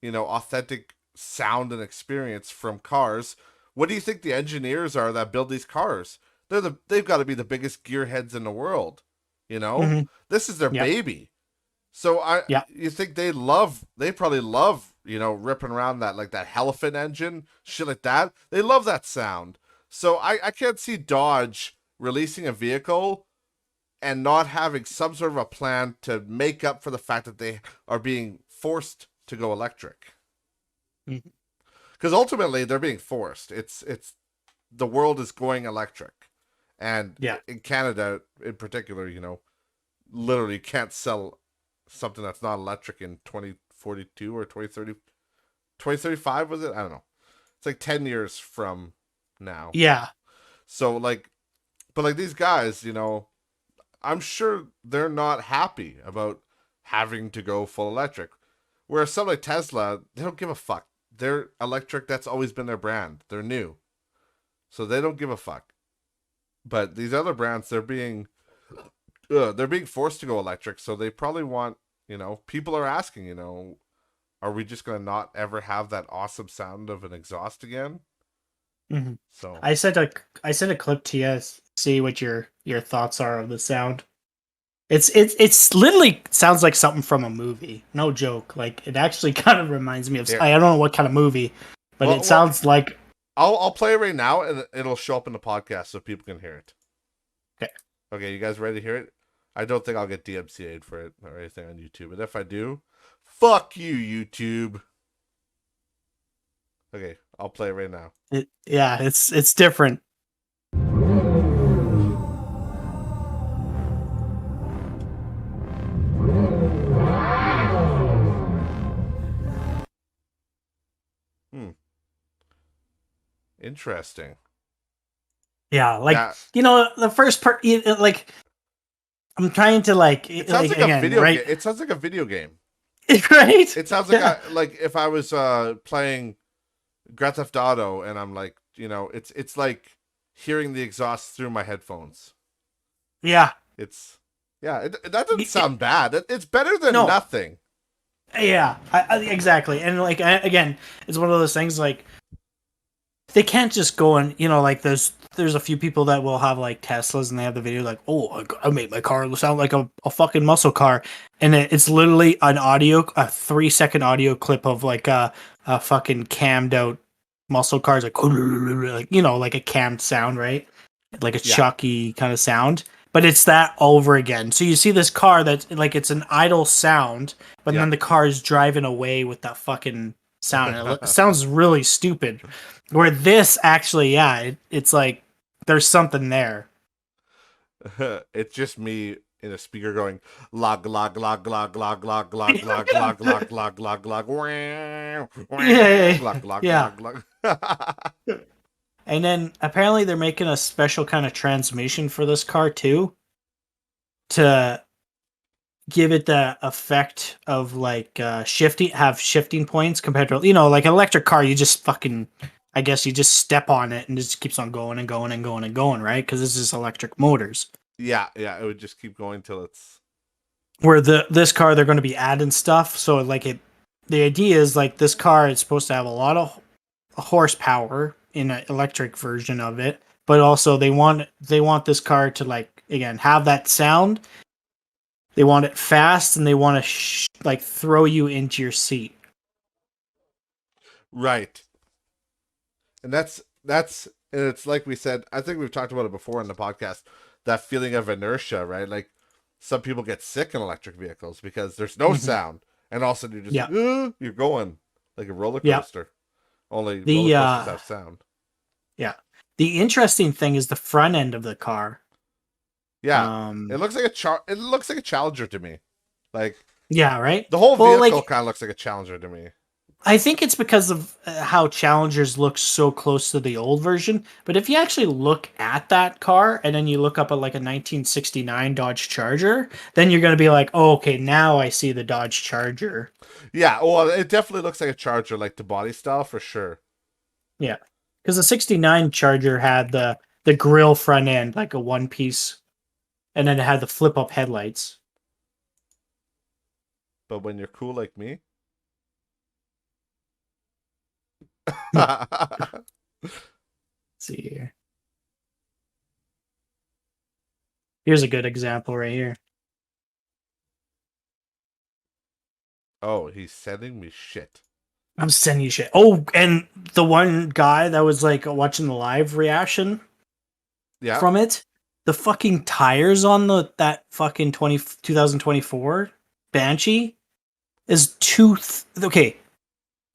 authentic sound and experience from cars. What do you think the engineers are that build these cars? They've got to be the biggest gearheads in the world. You know, Mm-hmm. this is their Yep. baby. So Yeah. you think they probably love, ripping around that, like that elephant engine, shit like that. They love that sound. So I can't see Dodge releasing a vehicle and not having some sort of a plan to make up for the fact that they are being forced to go electric. Mhm. Because ultimately they're being forced. It's the world is going electric, and Yeah. in Canada in particular, literally can't sell something that's not electric in 2042 or 2035 was it? I don't know. It's like 10 years from now. Yeah. So like, but like these guys, I'm sure they're not happy about having to go full electric. Whereas something like Tesla, they don't give a fuck. They're electric. That's always been their brand. They're new, so they don't give a fuck. But these other brands, they're being forced to go electric. So they probably want, people are asking, are we just gonna not ever have that awesome sound of an exhaust again? Hmm. So I sent a clip to you. See what your thoughts are of the sound. It's literally sounds like something from a movie. No joke. Like it actually kind of reminds me of here, I don't know what kind of movie, but it well, sounds like I'll play it right now, and it'll show up in the podcast so people can hear it. okay. Okay, you guys ready to hear it? I don't think I'll get DMCA'd for it or anything on YouTube, but if I do, fuck you, YouTube. Okay, I'll play it right now. Yeah, it's different. Hmm, interesting. Yeah, like Yeah, the first part like I'm trying to like It sounds like a again, video right? game. It sounds like a video game. Right? It sounds like Yeah. like if I was playing Grand Theft Auto and I'm like, it's like hearing the exhaust through my headphones. Yeah. It's that doesn't Y- it- sound bad. It's better than no. nothing. Yeah. Exactly. And like again, it's one of those things like they can't just go and like there's a few people that will have like Teslas and they have the video like, oh, I made my car sound like a fucking muscle car, and it's literally a 3-second audio clip of like a fucking cammed out muscle cars like like a cammed sound, right? Like a Yeah. chucky kind of sound, but it's that over again. So you see this car that's like it's an idle sound, but Yeah. then the car is driving away with that fucking sound. It sounds really stupid. Where this actually, yeah, it's like there's something there. It's just me in a speaker going log log log log log log log log log log log log log Yeah, log log yeah. log log. And then apparently they're making a special kind of transmission for this car too, to give it the effect of like shifting points compared to like an electric car. You just fucking, I guess you just step on it and it just keeps on going and going and going and going, right? Because it's just electric motors. Yeah, it would just keep going till it's. Where this car they're going to be adding stuff, so like the idea is like this car is supposed to have a lot of horsepower in an electric version of it, but also they want this car to like again have that sound. They want it fast and they want to like throw you into your seat. Right. And and it's like we said, I think we've talked about it before in the podcast, that feeling of inertia, right? Like some people get sick in electric vehicles because there's no sound. And all of a sudden you're just Yeah. like, you're going like a roller Yeah. coaster. Only The roller coasters have sound. yeah. The interesting thing is the front end of the car. Yeah. It looks like it looks like a Challenger to me. Like Yeah, right? the whole Well, vehicle like kind of looks like a Challenger to me. I think it's because of how Challengers look so close to the old version. But if you actually look at that car and then you look up at like a 1969 Dodge Charger, then you're going to be like, oh, okay, now I see the Dodge Charger. Yeah, well, it definitely looks like a Charger, like the body style for sure. Yeah. Because the 69 Charger had the grill front end, like a one piece, and then it had the flip up headlights. But when you're cool like me. Let's see here. Here's a good example right here. Oh, he's sending me shit. I'm sending you shit. Oh, and the one guy that was like watching the live reaction from it, the fucking tires on that fucking 2024 Banshee is okay.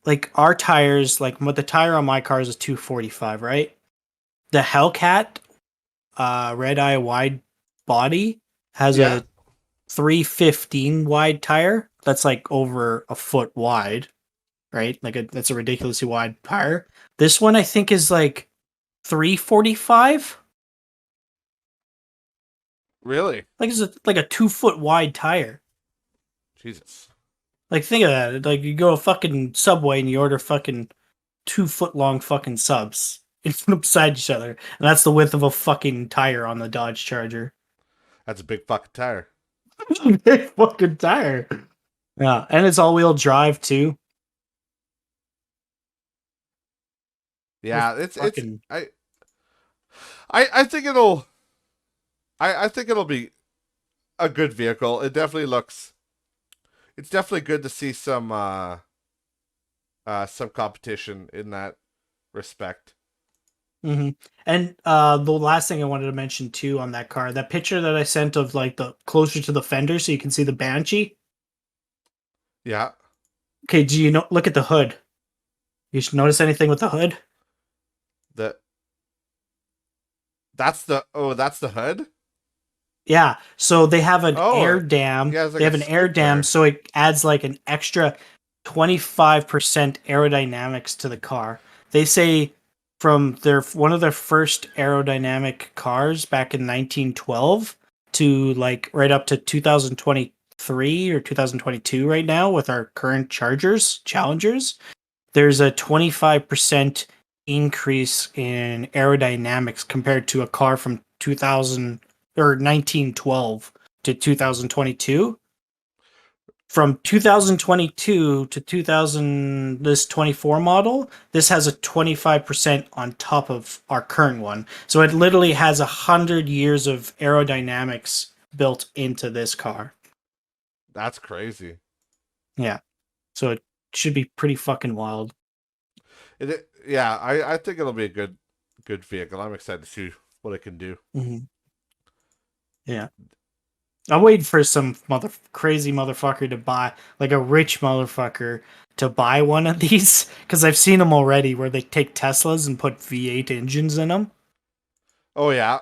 Like our tires, like what the tire on my car is a 245, right? The Hellcat red eye wide body has a 315 wide tire that's like over a foot wide, right? Like that's a ridiculously wide tire. This one I think is like 345. Really? Like it's like a 2 foot wide tire. Jesus. Like think of that. Like you go to fucking Subway and you order fucking 2 foot long fucking subs beside each other, and that's the width of a fucking tire on the Dodge Charger. That's a big fucking tire. Big fucking tire. Yeah, and it's all-wheel drive too. Yeah, it's fucking... I think it'll I think it'll be a good vehicle. It definitely looks. It's definitely good to see some competition in that respect. Mm-hmm. And the last thing I wanted to mention too on that car, that picture that I sent of like the closer to the fender so you can see the Banshee. Yeah. Okay, do you look at the hood? You should notice anything with the hood? That's the hood? Yeah. So they have an air dam. Yeah, like they have an air dam, there. so it adds like an extra 25% aerodynamics to the car. They say from one of their first aerodynamic cars back in 1912, to like right up to 2023 or 2022 right now with our current Challengers, there's a 25% increase in aerodynamics compared to a car from 2000 or 1912 to 2022. From 2022 to 2000, this 24 model, this has a 25% on top of our current one. So it literally has 100 years of aerodynamics built into this car. That's crazy. Yeah. So it should be pretty fucking wild. Yeah, I think it'll be a good vehicle. I'm excited to see what it can do. Mm-hmm. Yeah. I'm waiting for some crazy motherfucker to buy, like a rich motherfucker to buy one of these, because I've seen them already where they take Teslas and put V8 engines in them. Oh yeah,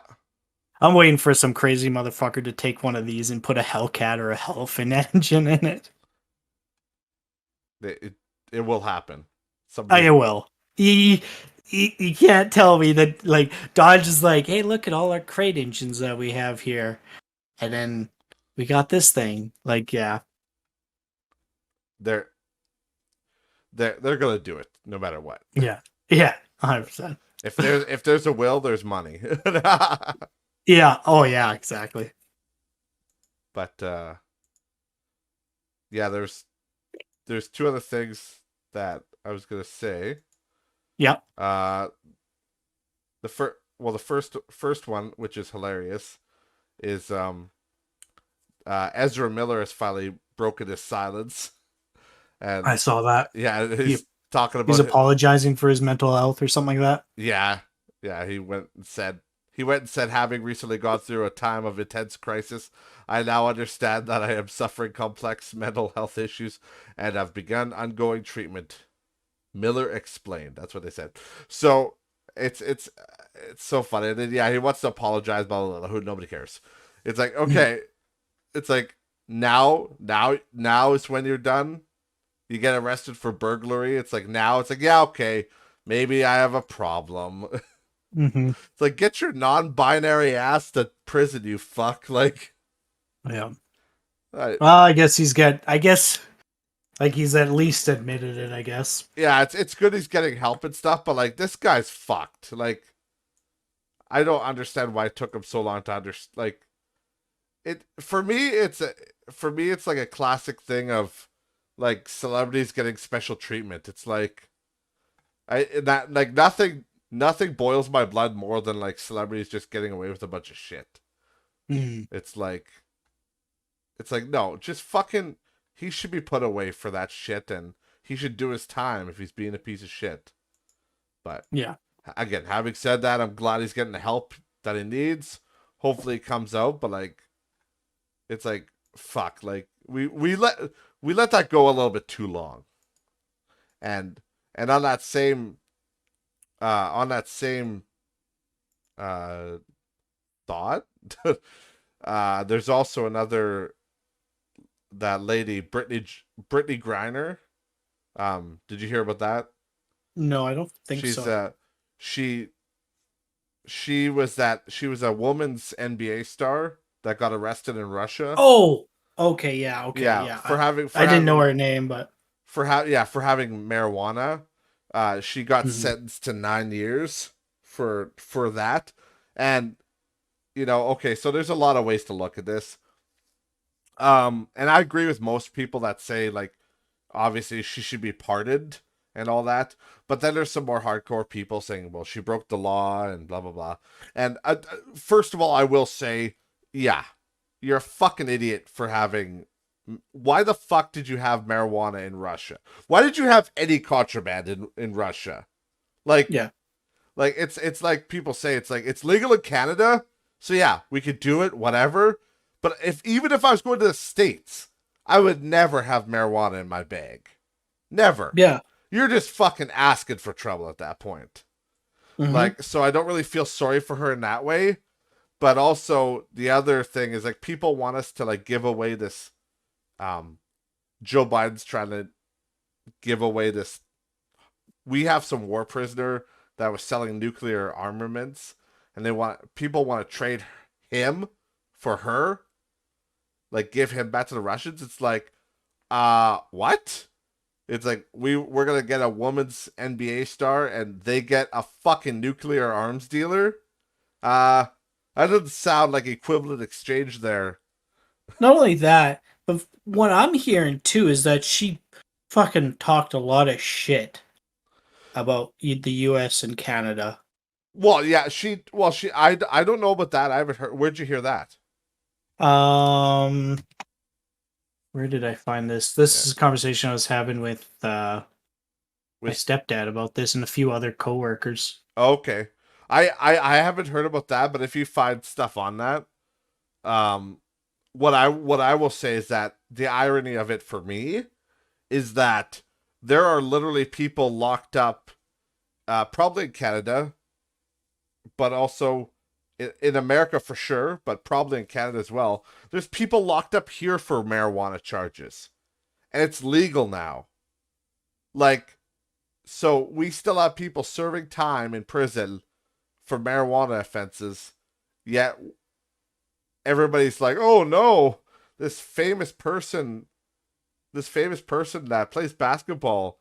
I'm waiting for some crazy motherfucker to take one of these and put a Hellcat or a Hellfin engine in it. it will happen. I Somebody. will. You can't tell me that like Dodge is like, hey, look at all our crate engines that we have here, and then we got this thing. Like, yeah, They're they're gonna do it no matter what. yeah, yeah, 100%. If there's a will, there's money. Yeah. Oh, yeah. Exactly. But yeah, there's two other things that I was gonna say. Yep. The first one, which is hilarious, is Ezra Miller has finally broken his silence, I and saw that. yeah, He, he's talking he's about it. apologizing for his mental health or something like that. Yeah, yeah, he went and said, having recently gone through a time of intense crisis, I now understand that I am suffering complex mental health issues and have begun ongoing treatment. Miller explained. That's what they said. So it's so funny. And then yeah, he wants to apologize, blah blah blah. Who nobody cares. It's like okay, it's like now is when you're done. You get arrested for burglary. It's like now. It's like yeah, okay, maybe I have a problem. Mm-hmm. It's like get your non-binary ass to prison, you fuck. Like, Yeah. I, Well, I guess he's got. I guess like he's at least admitted it. I guess. yeah, it's good he's getting help and stuff, but like this guy's fucked. Like, I don't understand why it took him so long to understand. Like, it for me it's like a classic thing of like celebrities getting special treatment. It's like that like nothing boils my blood more than like celebrities just getting away with a bunch of shit. Mm. It's like no, just fucking he should be put away for that shit and he should do his time if he's being a piece of shit. But Yeah. again, having said that, I'm glad he's getting the help that he needs. Hopefully it comes out, but like it's like fuck, like we let that go a little bit too long. And on that same uh thought, there's also another that lady Brittany Griner. Did you hear about that? No, I don't think She's so. she she was a woman's NBA star that got arrested in Russia. Oh. Okay. Yeah. Okay. Yeah, Yeah. for having I didn't know her name, but for having marijuana. She got Mhm. sentenced to 9 years for that. And okay, so there's a lot of ways to look at this. And I agree with most people that say like obviously she should be pardoned and all that. But then there's some more hardcore people saying, well, she broke the law and blah blah blah. And first of all, I will say, yeah, you're a fucking idiot for having. Why the fuck did you have marijuana in Russia? Why did you have any contraband in Russia? Like, yeah. it's like people say it's like it's legal in Canada, so yeah, we could do it, whatever. But even if I was going to the States, I would never have marijuana in my bag. Never. Yeah. You're just fucking asking for trouble at that point. Mm-hmm. Like, so I don't really feel sorry for her in that way. But also the other thing is like people want us to like give away this um Joe Biden's trying to give away this. We have some war prisoner that was selling nuclear armaments and people want to trade him for her, like give him back to the Russians. It's like, what? It's like we're gonna get a woman's NBA star and they get a fucking nuclear arms dealer. That doesn't sound like equivalent exchange there. Not only that, but what I'm hearing too is that she fucking talked a lot of shit about the U.S. and Canada. Well, yeah, I don't know about that. I haven't heard. Where'd you hear that? Um, where did I find this? This Yeah. is a conversation I was having with my With stepdad about this and a few other coworkers. okay, I haven't heard about that. But if you find stuff on that, um, what I will say is that the irony of it for me is that there are literally people locked up, probably in Canada, but also in America for sure, but probably in Canada as well. There's people locked up here for marijuana charges, and it's legal now. Like, so we still have people serving time in prison for marijuana offenses, yet everybody's like, "Oh no, this famous person, this famous person that plays basketball,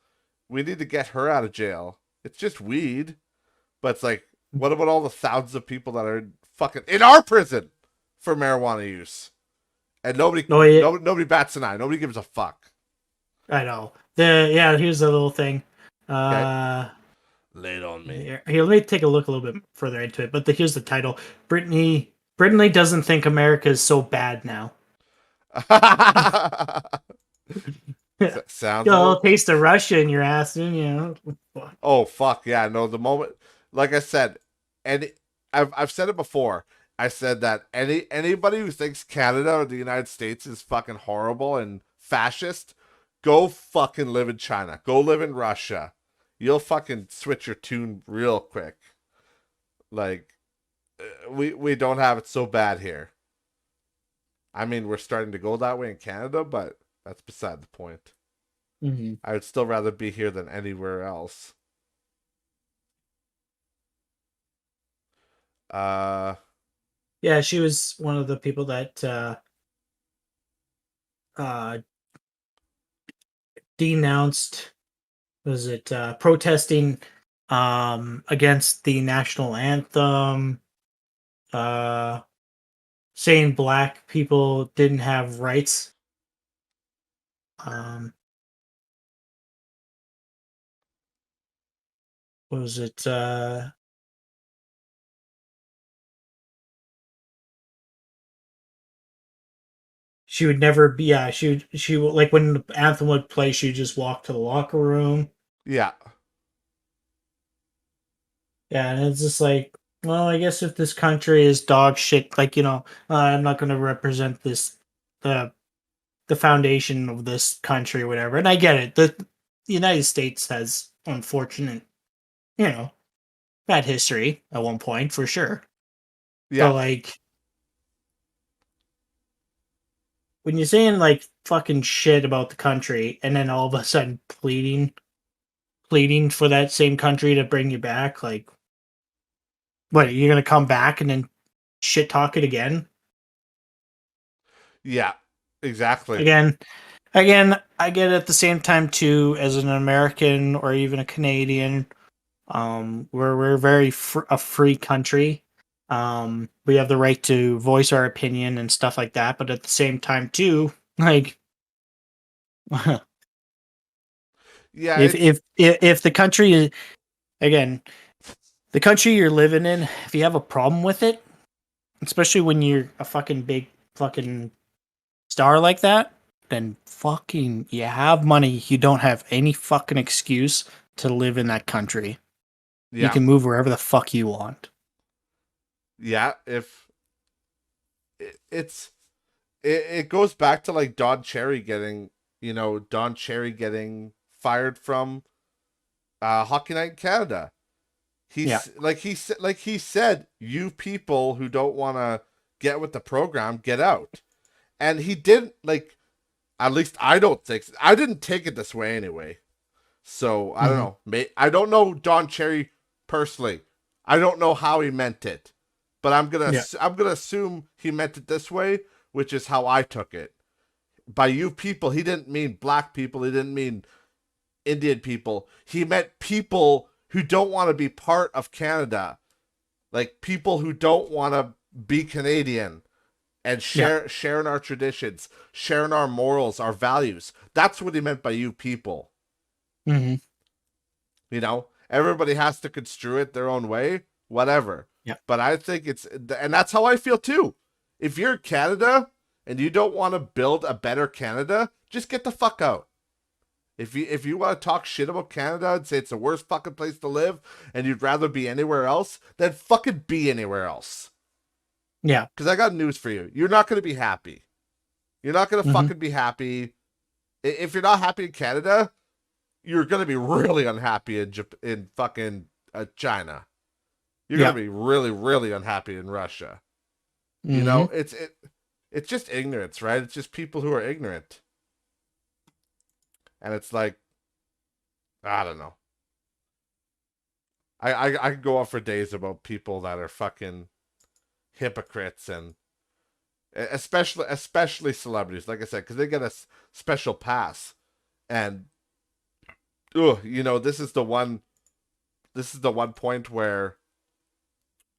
we need to get her out of jail. It's just weed." But it's like, what about all the thousands of people that are fucking in our prison for marijuana use? And Oh yeah, nobody bats an eye. Nobody gives a fuck. I know. Here's the little thing. Okay, Uh, laid on me. here, let me take a look a little bit further into it. But here's the title: Brittany doesn't think America is so bad now. Sounds Got a a little little. taste of Russia in your ass, and you know. Oh fuck yeah! No, the moment, like I said, and I've said it before. I said that anybody who thinks Canada or the United States is fucking horrible and fascist, go fucking live in China. Go live in Russia. You'll fucking switch your tune real quick. Like, we don't have it so bad here. I mean, we're starting to go that way in Canada, but that's beside the point. Mm-hmm. I would still rather be here than anywhere else. Uh, Yeah, she was one of the people that uh, denounced. Was it protesting against the national anthem? Uh, saying black people didn't have rights. Um, what was it? She would never be. Yeah, she would like when the anthem would play. She'd just walk to the locker room. yeah, Yeah, and it's just like, well, I guess if this country is dog shit, like I'm not going to represent the the foundation of this country or whatever. And I get it. The United States has unfortunate, you know, bad history at one point for sure. yeah, But like when you're saying like fucking shit about the country and then all of a sudden pleading for that same country to bring you back, like what, you're gonna come back and then shit talk it again? yeah, exactly. Again, again, I get it at the same time too, as an American or even a Canadian. We're very a free country. We have the right to voice our opinion and stuff like that, but at the same time too, like Yeah, if the country is, again, the country you're living in, if you have a problem with it, especially when you're a fucking big fucking star like that, then fucking you have money, you don't have any fucking excuse to live in that country. You yeah, can move wherever the fuck you want. yeah. If it's it goes back to like Don Cherry getting fired from Hockey Night in Canada. Yeah. He said, you people who don't want to get with the program, get out. And he didn't, like, at least I don't think so. I didn't take it this way anyway. So I don't Mhm. know. I don't know Don Cherry personally. I don't know how he meant it. But Yeah. I'm gonna assume he meant it this way, which is how I took it. By you people, he didn't mean black people. He didn't mean Indian people. He meant people who don't want to be part of Canada, like people who don't want to be Canadian and Yeah. sharing our traditions, sharing our morals, our values. That's what he meant by you people. Mm-hmm. You know, everybody has to construe it their own way, whatever. Yeah. But I think and that's how I feel too. If you're in Canada and you don't want to build a better Canada, just get the fuck out. If you want to talk shit about Canada and say it's the worst fucking place to live and you'd rather be anywhere else, then fucking be anywhere else. Yeah. Because I got news for you. You're not going to be happy. You're not going to Mm-hmm. fucking be happy. If you're not happy in Canada, you're going to be really unhappy in fucking China. You're Yeah. going to be really, really unhappy in Russia. You Mm-hmm. know, it's just ignorance, right? It's just people who are ignorant. And it's like, I don't know. I could go on for days about people that are fucking hypocrites, and especially celebrities, like I said, because they get a special pass, and you know, this is the one point where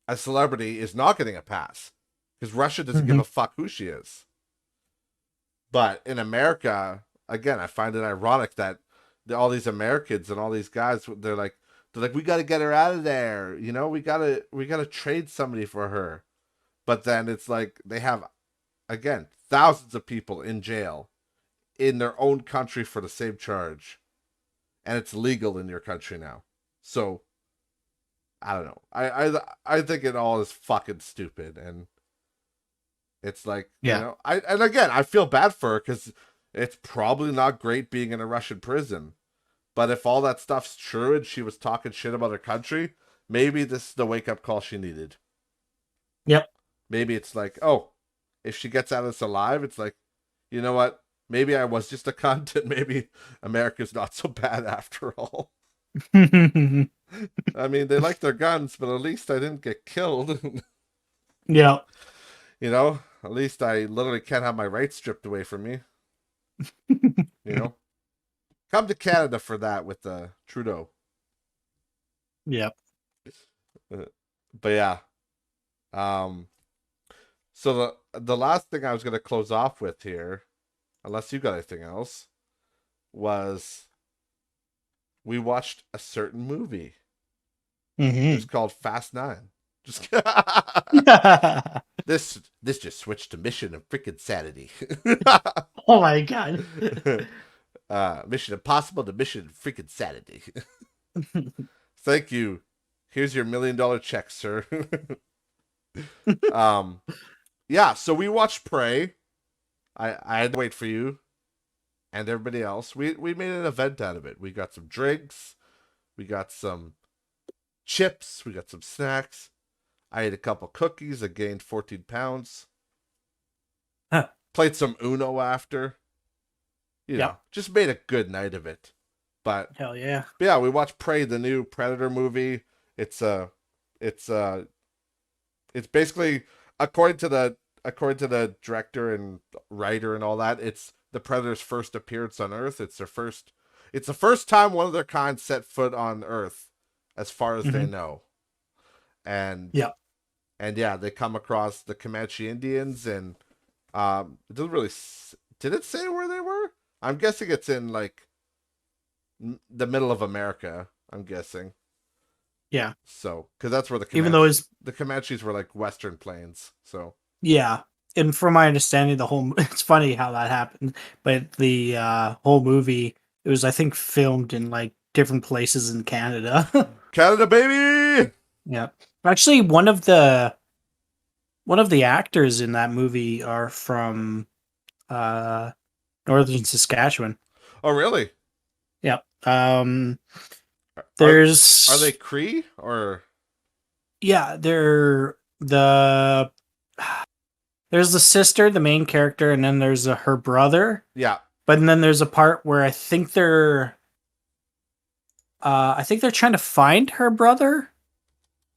a celebrity is not getting a pass because Russia doesn't give Mm-hmm. a fuck who she is. But in America, again, I find it ironic that all these Americans and all these guys, they're like, we got to get her out of there. You know, we gotta trade somebody for her. But then it's like they have, again, thousands of people in jail in their own country for the same charge, and it's legal in your country now. So I don't know. I think it all is fucking stupid, and it's like, you Yeah. know, and again, I feel bad for her because it's probably not great being in a Russian prison. But if all that stuff's true and she was talking shit about her country, maybe this is the wake up call she needed. Yep. Maybe it's like, oh, if she gets out of this alive, it's like, you know what? Maybe I was just a cunt, and maybe America's not so bad after all. I mean, they like their guns, but at least I didn't get killed. Yeah. You know, at least I literally can't have my rights stripped away from me. You know, come to Canada for that with Trudeau. Yep. Uh, But yeah, um, so the last thing I was gonna close off with here, unless you got anything else, was we watched a certain movie. It was Mm-hmm. called Fast Nine. Just this just switched to Mission of freaking Sanity. Oh my god. Mission Impossible to Mission freaking Sanity. Thank you. Here's your $1 million check, sir. um, yeah. So we watched Prey. I had to wait for you and everybody else. We made an event out of it. We got some drinks. We got some chips. We got some snacks. I ate a couple cookies. I gained 14 pounds. Huh. Played some Uno after. You know, Yep. just made a good night of it. Hell yeah. But yeah, we watched Prey, the new Predator movie. It's it's it's basically according to the director and writer and all that, it's the Predator's first appearance on Earth. It's the first time one of their kind set foot on Earth, as far as they Mm-hmm. know. And Yep. and yeah, they come across the Comanche Indians, and it doesn't really did it say where they were? I'm guessing it's in like the middle of America. I'm guessing. Yeah. So, because that's where Even though it's the Comanches were like Western Plains. So, yeah. And from my understanding, the whole it's funny how that happened, but the whole movie it was I think filmed in like different places in Canada. Canada, baby. Yeah. Actually, one of the actors in that movie are from uh northern Saskatchewan. Oh, really? Yeah. Are are they There's Cree or? yeah, there's the sister, the main character, and then there's her brother. Yeah. But then there's a part where I think they're trying to find her brother.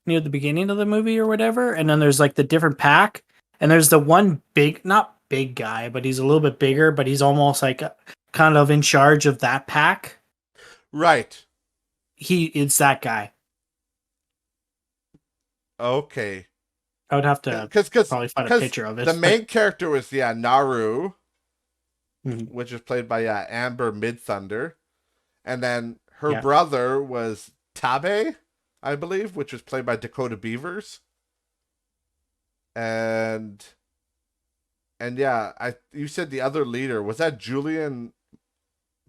near the beginning of the movie or whatever, and then there's like the different pack, and there's the one big, not big guy, but he's a little bit bigger, but he's almost like kind of in charge of that pack. Right. It's that guy. Okay. I would have to Because probably find a picture of it. the main character was Naru, Mhm. which is played by Amber Midthunder, and then her Yeah. brother was Tabe, I believe, which was played by Dakota Beavers. And you said the other leader was that Julian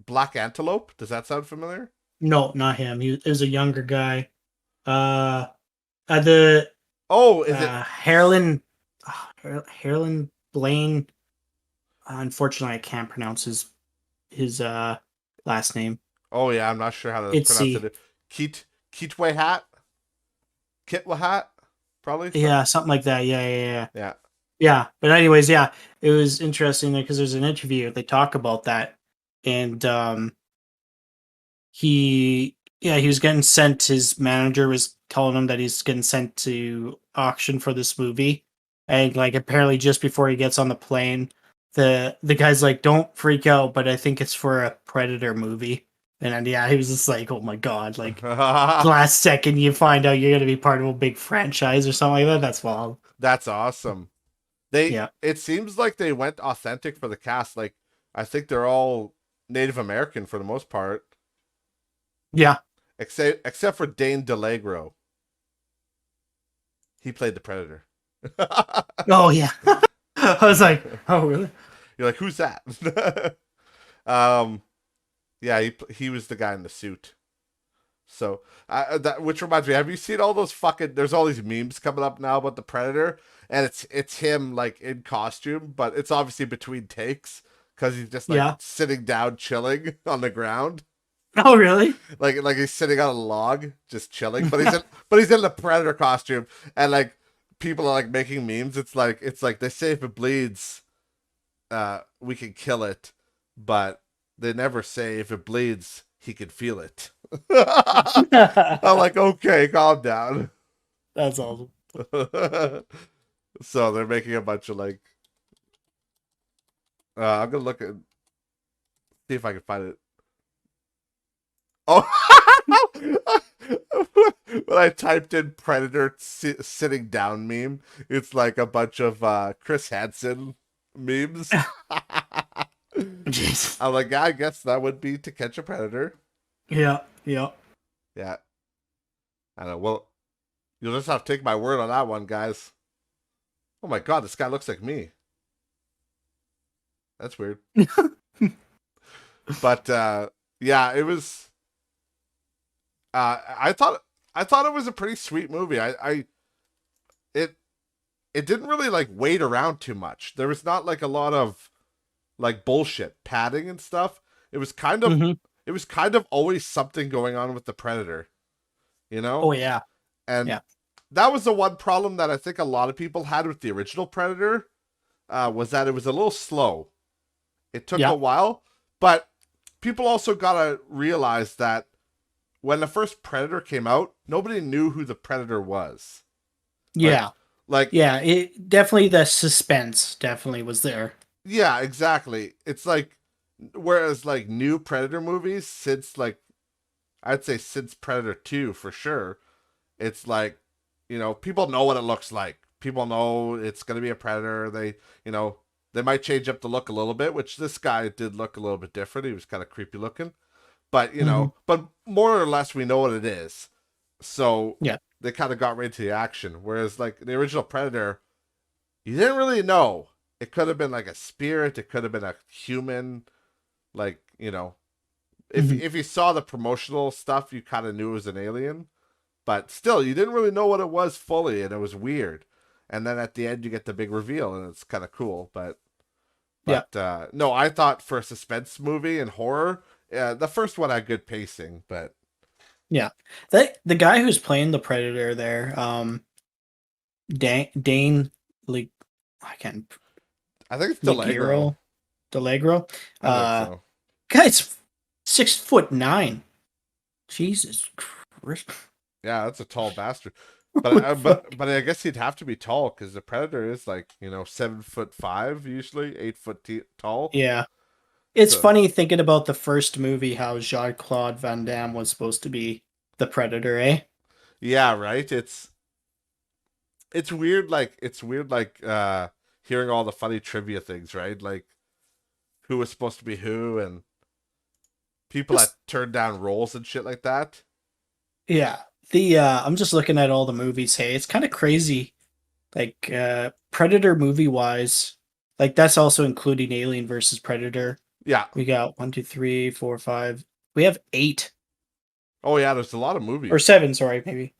Black Antelope? Does that sound familiar? No, not him. He is a younger guy. The Oh, is it? Harlan Blaine. Unfortunately, I can't pronounce his last name. Oh yeah, I'm not sure how to It's pronounce C. it. Kitwahat, Kitwahat, probably. Yeah, something like that. Yeah. Yeah. Yeah, but anyways, yeah, it was interesting because there's an interview they talk about that, and he was getting sent. His manager was telling him that he's getting sent to auction for this movie, and like apparently just before he gets on the plane, the guy's like, "Don't freak out," but I think it's for a Predator movie, and then, yeah, he was just like, "Oh my god!" Like last second you find out you're gonna be part of a big franchise or something like that. That's wild. That's awesome. Yeah. It seems like they went authentic for the cast. Like I think they're all Native American for the most part, Yeah. except for Dane DeLagro. He played the Predator. Oh yeah. I was like, oh really? You're like, who's that? Yeah, he was the guy in the suit. So that, which reminds me, have you seen all those fucking? There's all these memes coming up now about the Predator, and it's him like in costume, but it's obviously between takes because he's just like sitting down, chilling on the ground. Oh really? Like he's sitting on a log, just chilling, but he's in the Predator costume, and like people are like making memes. It's like they say if it bleeds, we can kill it, but they never say if it bleeds, he can feel it. I'm like, okay, calm down. That's awesome. So they're making a bunch of like. I'm gonna look at see if I can find it. Oh, when I typed in Predator sitting down meme, it's like a bunch of Chris Hansen memes. Jeez. I'm like, yeah, I guess that would be To Catch a Predator. Yeah. Yeah. I know. Well, you'll just have to take my word on that one, guys. Oh my god, this guy looks like me. That's weird. But yeah, it was. I thought it was a pretty sweet movie. It didn't really like wait around too much. There was not like a lot of like bullshit padding and stuff. It was kind of always something going on with the Predator, you know? Oh yeah. And that was the one problem that I think a lot of people had with the original Predator, was that it was a little slow. It took a while, but people also gotta realize that when the first Predator came out, nobody knew who the Predator was. Yeah. It definitely the suspense definitely was there. Yeah, exactly. It's like, whereas like new Predator movies since like, I'd say since Predator 2 for sure, it's like, people know what it looks like. People know it's going to be a Predator. They might change up the look a little bit, which this guy did look a little bit different. He was kind of creepy looking. But, but more or less we know what it is. So they kind of got right into the action. Whereas like the original Predator, you didn't really know. It could have been like a spirit. It could have been a human. Like, if you saw the promotional stuff, you kind of knew it was an alien. But still, you didn't really know what it was fully, and it was weird. And then at the end, you get the big reveal, and it's kind of cool. But no, I thought for a suspense movie and horror, the first one had good pacing. But yeah, the guy who's playing the Predator there, Dane, like I can't. I think it's DeLagro. DeLagro. I think so. Guy's 6'9". Jesus Christ. Yeah, that's a tall bastard. But I guess he'd have to be tall because the Predator is like 7'5" usually, 8 foot tall. Yeah. It's So funny thinking about the first movie how Jean-Claude Van Damme was supposed to be the Predator, eh? yeah, right. It's weird. Hearing all the funny trivia things, right? Like who was supposed to be who and people that Just turned down roles and shit like that. yeah. The I'm just looking at all the movies. Hey, it's kind of crazy. Like Predator movie wise, like that's also including Alien versus Predator. Yeah. We got one, two, three, four, five. We have eight Oh yeah. There's a lot of or movies. seven. Sorry, maybe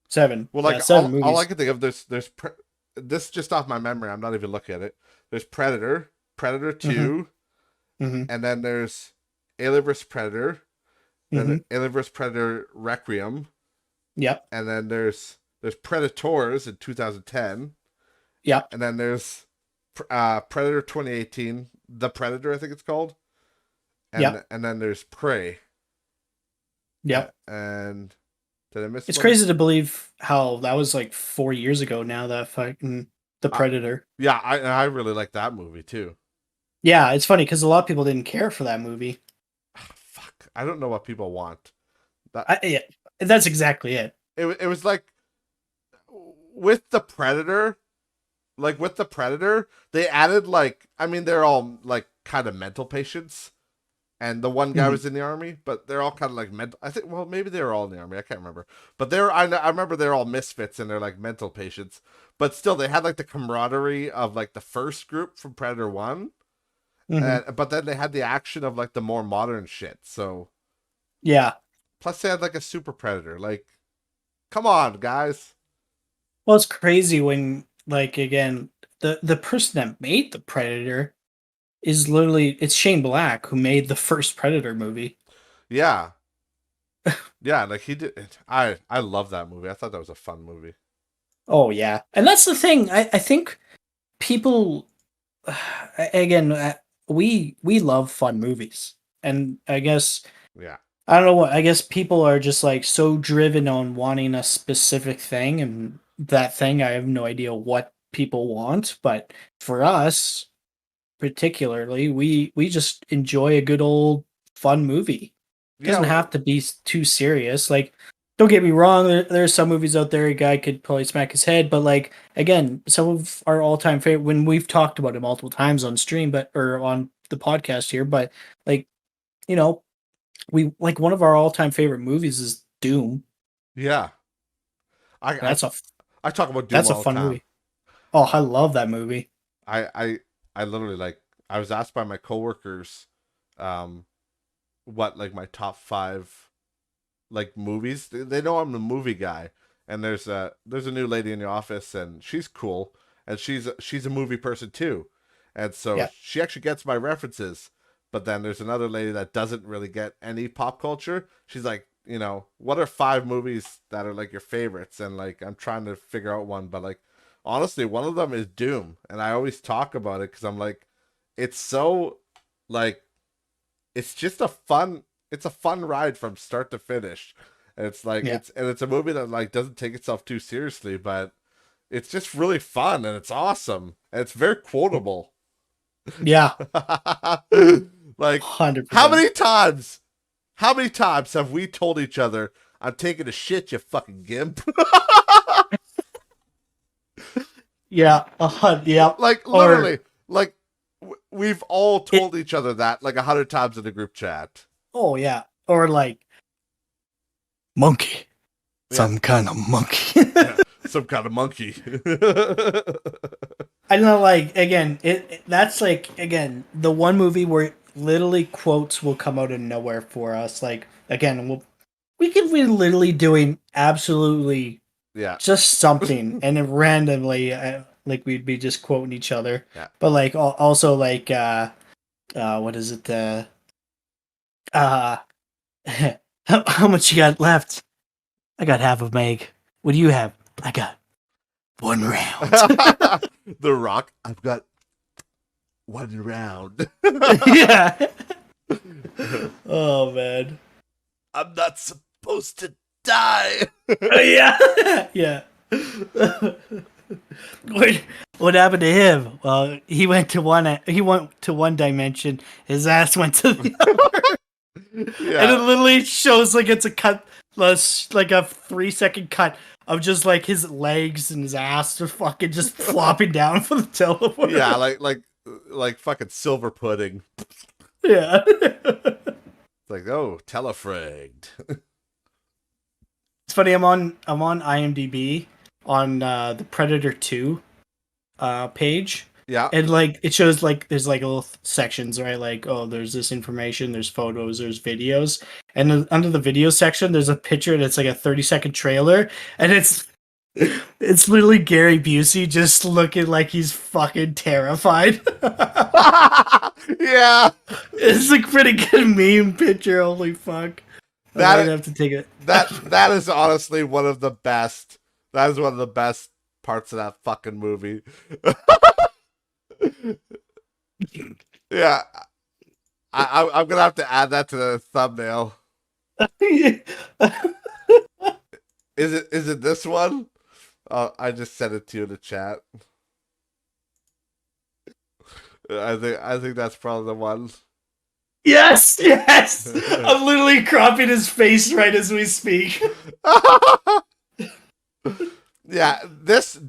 seven. Well, Yeah, like seven all I movies. can think of this just off my memory. I'm not even looking at it. There's Predator, Predator Mm-hmm. 2, Mm-hmm. and then there's Alien vs Predator, then Mm-hmm. Alien vs Predator Requiem, Yep. and then there's Predators in 2010, Yep. and then there's Predator 2018, The Predator I think it's called, Yep. and then there's Prey, Yep. and did I miss It's one? crazy to believe how that was like 4 years ago now, that fucking The Uh, Predator. yeah, I really like that movie too. Yeah, it's funny because a lot of people didn't care for that movie. Fuck, I don't know what people want. That Yeah, that's exactly it. it was like with the Predator, they added like I mean they're all like kind of mental patients, and the one guy Mhm. was in the army, but they're all kind of like mental. I think well maybe they were all in the army. I can't remember, but I remember they're all misfits and they're like mental patients, but still they had like the camaraderie of like the first group from Predator One, Mhm. and but then they had the action of like the more modern shit. So Yeah. plus they had like a super predator. Like, come on, guys. Well, it's crazy when, like, again, the person that made the Predator is literally it's Shane Black who made the first Predator movie. Yeah, yeah. Like he did. I love that movie. I thought that was a fun movie. Oh yeah, and that's the thing. I think people, again, we love fun movies, and I guess Yeah, I don't know what. I guess people are just like so driven on wanting a specific thing, and that thing, I have no idea what people want. But for us, particularly, we just enjoy a good old fun movie. Doesn't yeah, have to be too serious. Like, don't get me wrong. There's some movies out there a guy could probably smack his head, but like again, some of our all time favorite when we've talked about it multiple times on stream, but or on the podcast here, but like you know we like one of our all-time favorite movies is Doom. yeah. I That's a I talk about Doom that's a all the fun time. movie. Oh, I love that movie. I I I literally like. I was asked by my coworkers, um, what like my top five like movies. They know I'm a movie guy, and there's a new lady in the office, and she's cool, and she's a movie person too, and so Yeah. she actually gets my references. But then there's another lady that doesn't really get any pop culture. She's like, what are five movies that are like your favorites? And like I'm trying to figure out one, but like honestly, one of them is Doom, and I always talk about it because I'm like, it's so like it's just a fun ride from start to finish. And it's like Yeah. it's a movie that like doesn't take itself too seriously, but it's just really fun and it's awesome and it's very quotable. Yeah. Like 100%. how many times have we told each other I'm taking a shit, you fucking gimp? Yeah. Yep. Like Or literally, like we've all it told each other that like 100 times in a group chat. oh yeah. Or like monkey. Yeah, Some kind of monkey. yeah, some kind of monkey. I don't know, like again, that's like again the one movie where literally quotes will come out of nowhere for us. Like again, we could be literally doing absolutely Yeah, just something, and then randomly, like we'd be just quoting each other. yeah. But like also like what is it? Uh, how much you got left? I got half of Meg. What do you have? I got one round. The Rock. I've got one round. Yeah. Oh man. I'm not supposed to Die. Yeah, yeah. What happened to him? Well, he went to one dimension. His ass went to the other, and it Yeah. literally shows like it's a cut, like a 3-second cut of just like his legs and his ass just fucking just flopping down for the teleport. Yeah, like fucking silver pudding. Yeah. It's like, oh, telefragged. It's funny. I'm on IMDb on the Predator 2 page, Yeah. and like it shows like there's like little sections, right? Like, oh, there's this information, there's photos, there's videos, and then under the video section there's a picture that's like a 30-second trailer, and it's literally Gary Busey just looking like he's fucking terrified. Yeah. It's a pretty good meme picture. Holy fuck! I might have to take it. That is honestly one of the best. That is one of the best parts of that fucking movie. Yeah, I'm gonna have to add that to the thumbnail. Is it this one? I just sent it to you in the chat. I think that's probably the one. Yes, yes. I'm literally cropping his face right as we speak. Yeah, this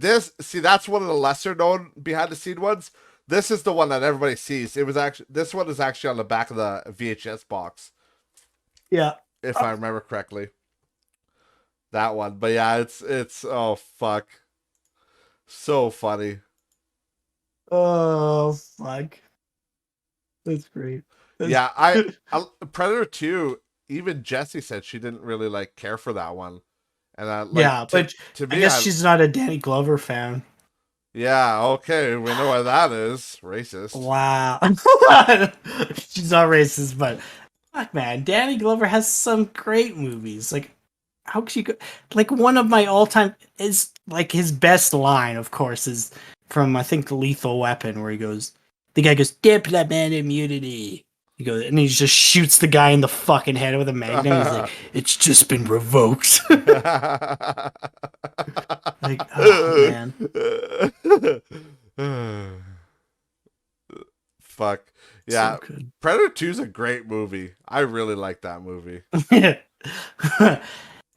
see, that's one of the lesser known behind the scene ones. This is the one that everybody sees. This one is actually on the back of the VHS box. Yeah, if I remember correctly. That one. But yeah, it's oh fuck. So funny. oh fuck, that's great. Yeah, I Predator 2, even Jessie said she didn't really like care for that one. And yeah, but to I me, guess she's not a Danny Glover fan. yeah, okay, we know what that is. Racist. Wow. She's not racist, but fuck, man, Danny Glover has some great movies. Like, how could you go? Like, one of my all-time is like his best line, of course, is from I think Lethal Weapon, where the guy goes diplomat immunity. He goes and he just shoots the guy in the fucking head with a magnum. He's like, it's just been revoked. Like, oh man. Fuck. Yeah. So good. Predator 2 is a great movie. I really like that movie.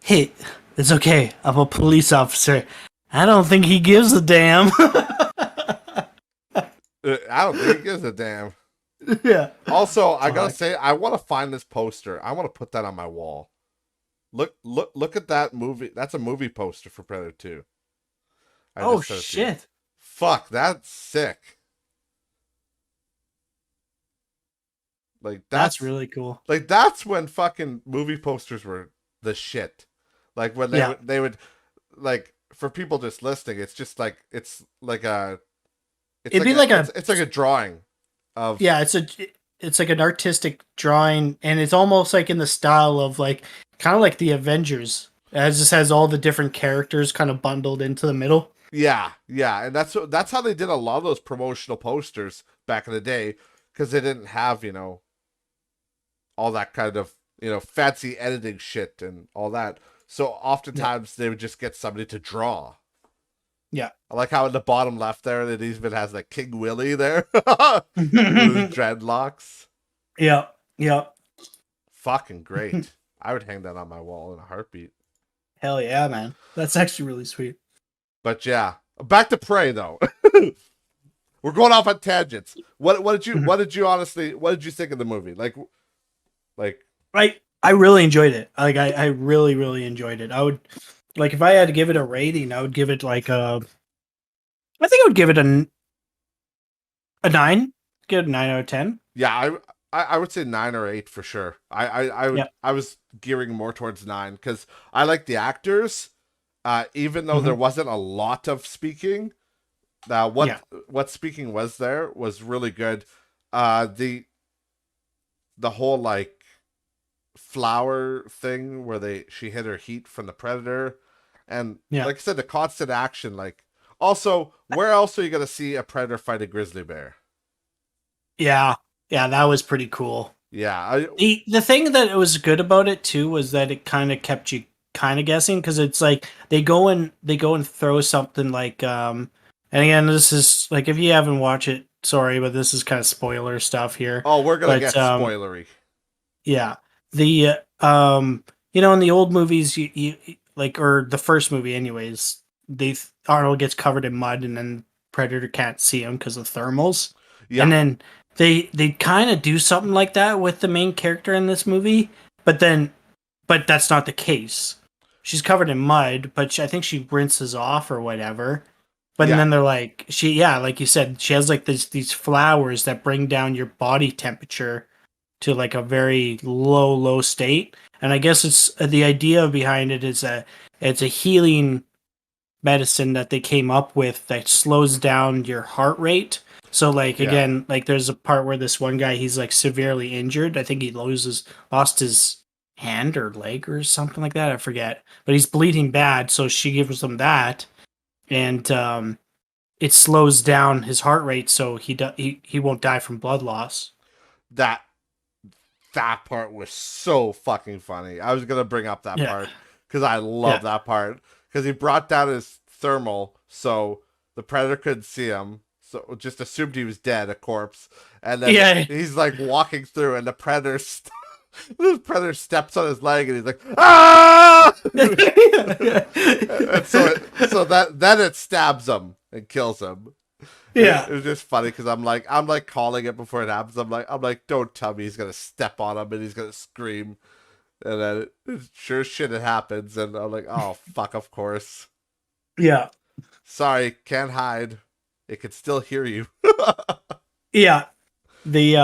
Hey, it's okay. I'm a police officer. I don't think he gives a damn. I don't think he gives a damn. Yeah. Also, I gotta say, I want to find this poster. I want to put that on my wall. Look at that movie. That's a movie poster for Predator 2. Oh shit! Fuck, that's sick. Like that's really cool. Like that's when fucking movie posters were the shit. Like when they would like, for people just listening, it's like a drawing of, yeah, it's like an artistic drawing, and it's almost like in the style of like kind of like the Avengers. It just has all the different characters kind of bundled into the middle. Yeah, and that's how they did a lot of those promotional posters back in the day, because they didn't have, all that kind of, fancy editing shit and all that. So oftentimes they would just get somebody to draw. Yeah. I like how in the bottom left there, it even has like King Willie there with his dreadlocks. Yeah. Fucking great. I would hang that on my wall in a heartbeat. Hell yeah, man. That's actually really sweet. But yeah, back to Prey though. We're going off on tangents. What did you think of the movie? Like I really enjoyed it. Like I really, really enjoyed it. I would, like, if I had to give it a rating, I would give it like I think I would give it a 9. Give it a 9 out of 10. Yeah, I would say 9 or 8 for sure. I was gearing more towards 9 because I like the actors. Even though there wasn't a lot of speaking, what speaking was there was really good. The whole like flower thing where she hid her heat from the predator, and like I said, the constant action. Like, also, where else are you gonna see a predator fight a grizzly bear? Yeah, that was pretty cool. Yeah, The thing that was good about it too was that it kind of kept you kind of guessing because it's like they go and throw something like and again this is like if you haven't watched it, sorry, but this is kind of spoiler stuff here. Oh, we're gonna But get spoilery. yeah, the in the old movies you like or the first movie anyways, Arnold gets covered in mud and then Predator can't see him because of thermals, Yeah, and then they kind of do something like that with the main character in this movie, but then but that's not the case. She's covered in mud, but I think she rinses off or whatever. But yeah, then they're like, like you said, she has like these flowers that bring down your body temperature to like a very low state. And I guess it's the idea behind it is it's a healing medicine that they came up with that slows down your heart rate. So like yeah. again, like there's a part where this one guy he's like severely injured. I think he lost his hand or leg or something like that. I forget. But he's bleeding bad, so she gives him that, and it slows down his heart rate, so he won't die from blood loss. That that part was so fucking funny. I was gonna bring up that Yeah, part because I love yeah, that part because he brought down his thermal so the predator couldn't see him. So just assumed he was dead, a corpse, and then yeah. he's like walking through, and the predator, the predator steps on his leg, and he's like, ah! And so that then it stabs him and kills him. It Yeah, was just funny because I'm like calling it before it happens. I'm like, don't tell me he's gonna step on him and he's gonna scream, and then sure as shit it happens, and I'm like, oh fuck, of course. yeah, Sorry, can't hide. It can still hear you. yeah. The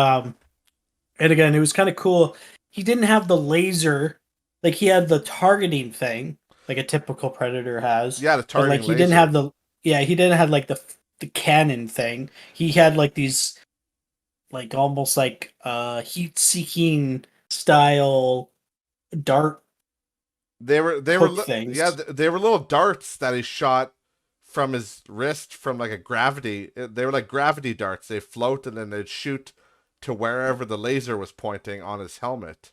and again, it was kind of cool. He didn't have the laser, like he had the targeting thing, like a typical predator has, Yeah, the but like targeting he didn't have laser. he didn't have like the cannon thing. He had like these like almost like heat seeking style dart hook Yeah, things. they were little darts that he shot from his wrist from like a gravity. They were like gravity darts. They float and then they'd shoot to wherever the laser was pointing on his helmet.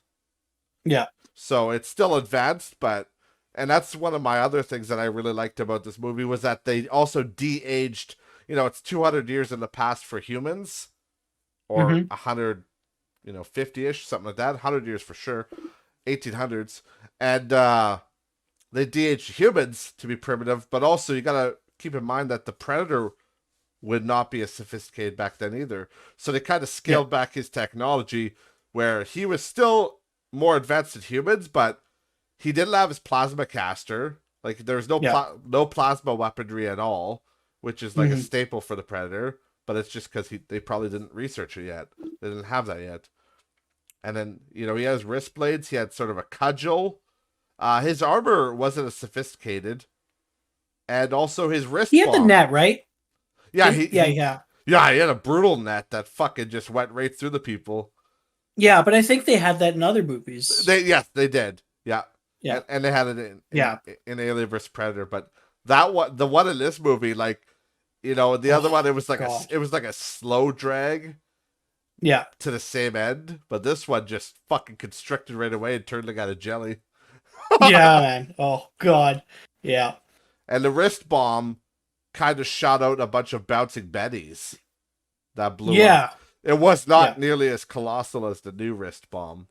Yeah. So it's still advanced, but and that's one of my other things that I really liked about this movie was that they also de-aged. It's 200 years in the past for humans, or Hmm. 100, 50ish, something like that. 100 years for sure, 1800s, and they de-aged humans to be primitive. But also you gotta keep in mind that the predator would not be as sophisticated back then either. So they kind of Yeah. scaled back his technology where he was still more advanced than humans, but he didn't have his plasma caster. Like there's Yeah. no plasma weaponry at all, which is like a Hmm. staple for the Predator. But it's just because they probably didn't research it yet. They didn't have that yet. And then he has wrist blades. He had sort of a cudgel. His armor wasn't as sophisticated, and also his He wrist had the bomb. net, right? Yeah, he Yeah, he yeah. yeah he had a brutal net that fucking just went right through the people. Yeah, but I think they had that in other movies. They did. Yeah, Yeah. and they had it in Yeah. Alien vs Predator, but the one in this movie, like the other one, Oh it was like god. a slow drag Yeah. to the same end, but this one just fucking constricted right away and turned like out of jelly. Yeah, man. Oh god. Yeah. And the wrist bomb kind of shot out a bunch of bouncing betties that blew up. Yeah. It was Yeah. not nearly as colossal as the new wrist bomb.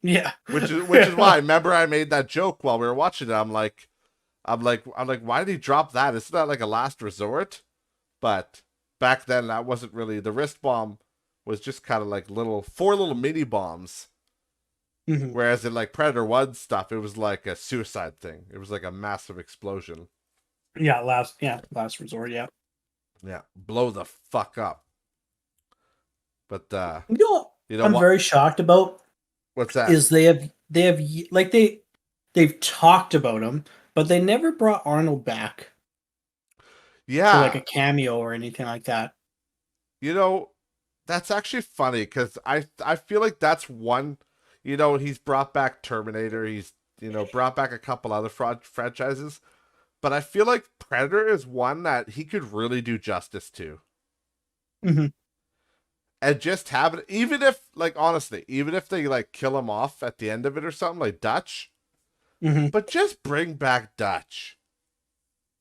Yeah. Which is why, remember, I made that joke while we were watching it. I'm like, why did he drop that? Isn't that like a last resort? But back then, that wasn't really the wrist bomb. Was just kind of like four little mini bombs. Hmm. Whereas in like Predator One stuff, it was like a suicide thing. It was like a massive explosion. Last resort, yeah. Yeah, blow the fuck up. But You know what you know I'm what? very shocked about What's that? is they have like they've talked about him, but they never brought Arnold back for like Yeah, a cameo or anything like that. you know, that's actually funny because I feel like that's one. He's brought back Terminator. He's brought back a couple other franchises, but I feel like Predator is one that he could really do justice to, Hmm. and just have it. Even if, like, honestly, even if they like kill him off at the end of it or something, like Dutch, Hmm. But just bring back Dutch.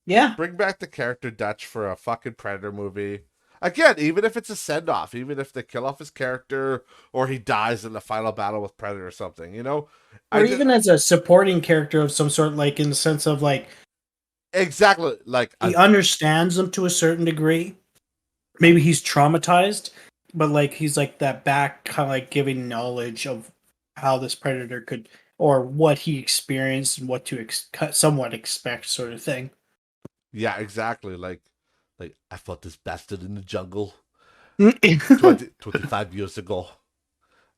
Yeah. Bring back the character Dutch for a fucking Predator movie. Again, even if it's a send off, even if they kill off his character or he dies in the final battle with Predator or something, you know? I Or just even as a supporting character of some sort, like in the sense of like exactly like he understands them to a certain degree. Maybe he's traumatized, but like he's like that back kind of like giving knowledge of how this predator could or what he experienced and what to somewhat expect, sort of thing. yeah, exactly. Like I fought this bastard in the jungle And 25 years ago.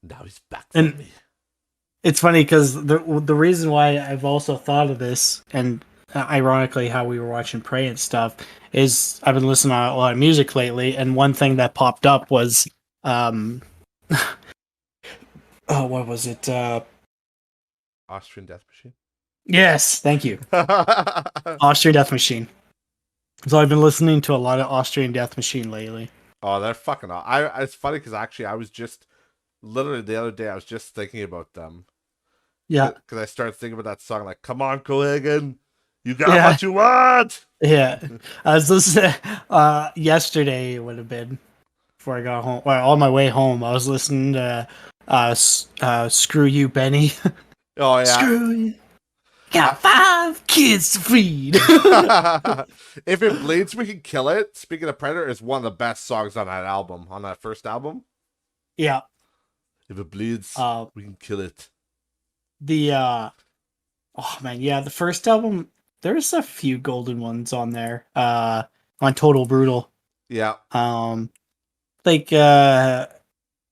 Now he's back for me. it's funny because the reason why I've also thought of this, and ironically how we were watching Prey and stuff, is I've been listening to a lot of music lately, and one thing that popped up was, um, oh, what was it? Austrian Death Machine. Yes, thank you, Austrian Death Machine. So I've been listening to a lot of Austrian Death Machine lately. Oh, they're fucking. It's funny because actually I was just literally the other day I was just thinking about them Yeah, because I started thinking about that song like, "Come on, Cohagen, you got yeah, what you want." yeah. I was listening yesterday. It would have been before I got home. Well, on my way home, I was listening to "Screw You, Benny." Oh yeah. Screw you. Got 5 kids to feed. If it bleeds, we can kill it. Speaking of Predator, is one of the best songs on that album, on that first album. Yeah. If it bleeds, Uh, we can kill it. the oh man, yeah, the first album. There's a few golden ones on there. On Total Brutal. Yeah, Um, like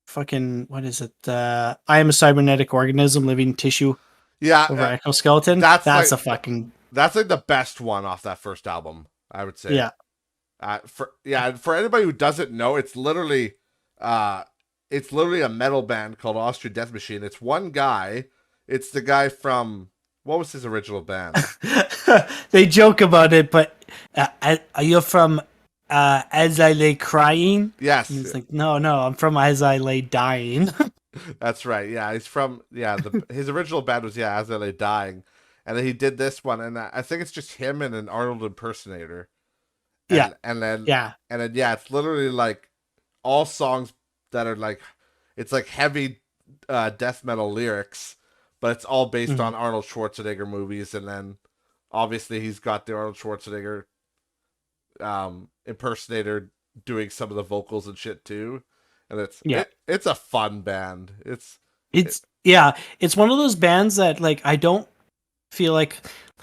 fucking what is it? I am a cybernetic organism, living tissue yeah. over exoskeleton. That's That's like a fucking that's like the best one off that first album, I would say. yeah. For anybody who doesn't know, uh, it's literally a metal band called Austrian Death Machine. It's one guy. It's the guy from what was his original band? They joke about it, but are you from As I Lay Crying? And Yes, it's like, no, no, I'm from As I Lay Dying. that's right. Yeah, he's from his original band was As I Lay Dying, and then he did this one, and I think it's just him and an Arnold impersonator, Yeah, and then yeah. yeah, it's literally like all songs that are like it's like heavy death metal lyrics, but it's all based Mhm. on Arnold Schwarzenegger movies, and then obviously he's got the Arnold Schwarzenegger impersonator doing some of the vocals and shit too, and Yeah. it's a fun band. It, It's one of those bands that like I don't feel like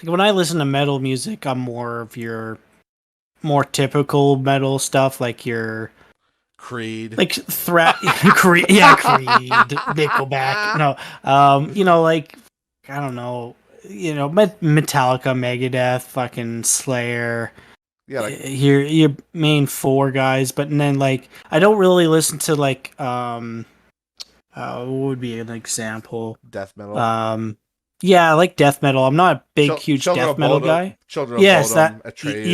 when I listen to metal music, I'm more of your more typical metal stuff, like your Creed. like Creed, yeah, Creed, Nickelback. No, like I don't know, Metallica, Megadeth, fucking Slayer. Yeah, like Your main four guys, but and then like I don't really listen to like what would be an example? death metal. Um, yeah, I like death metal. I'm not a big, huge Children death of metal Bodom, guy. Children of Yes, Bodom, Atreyu.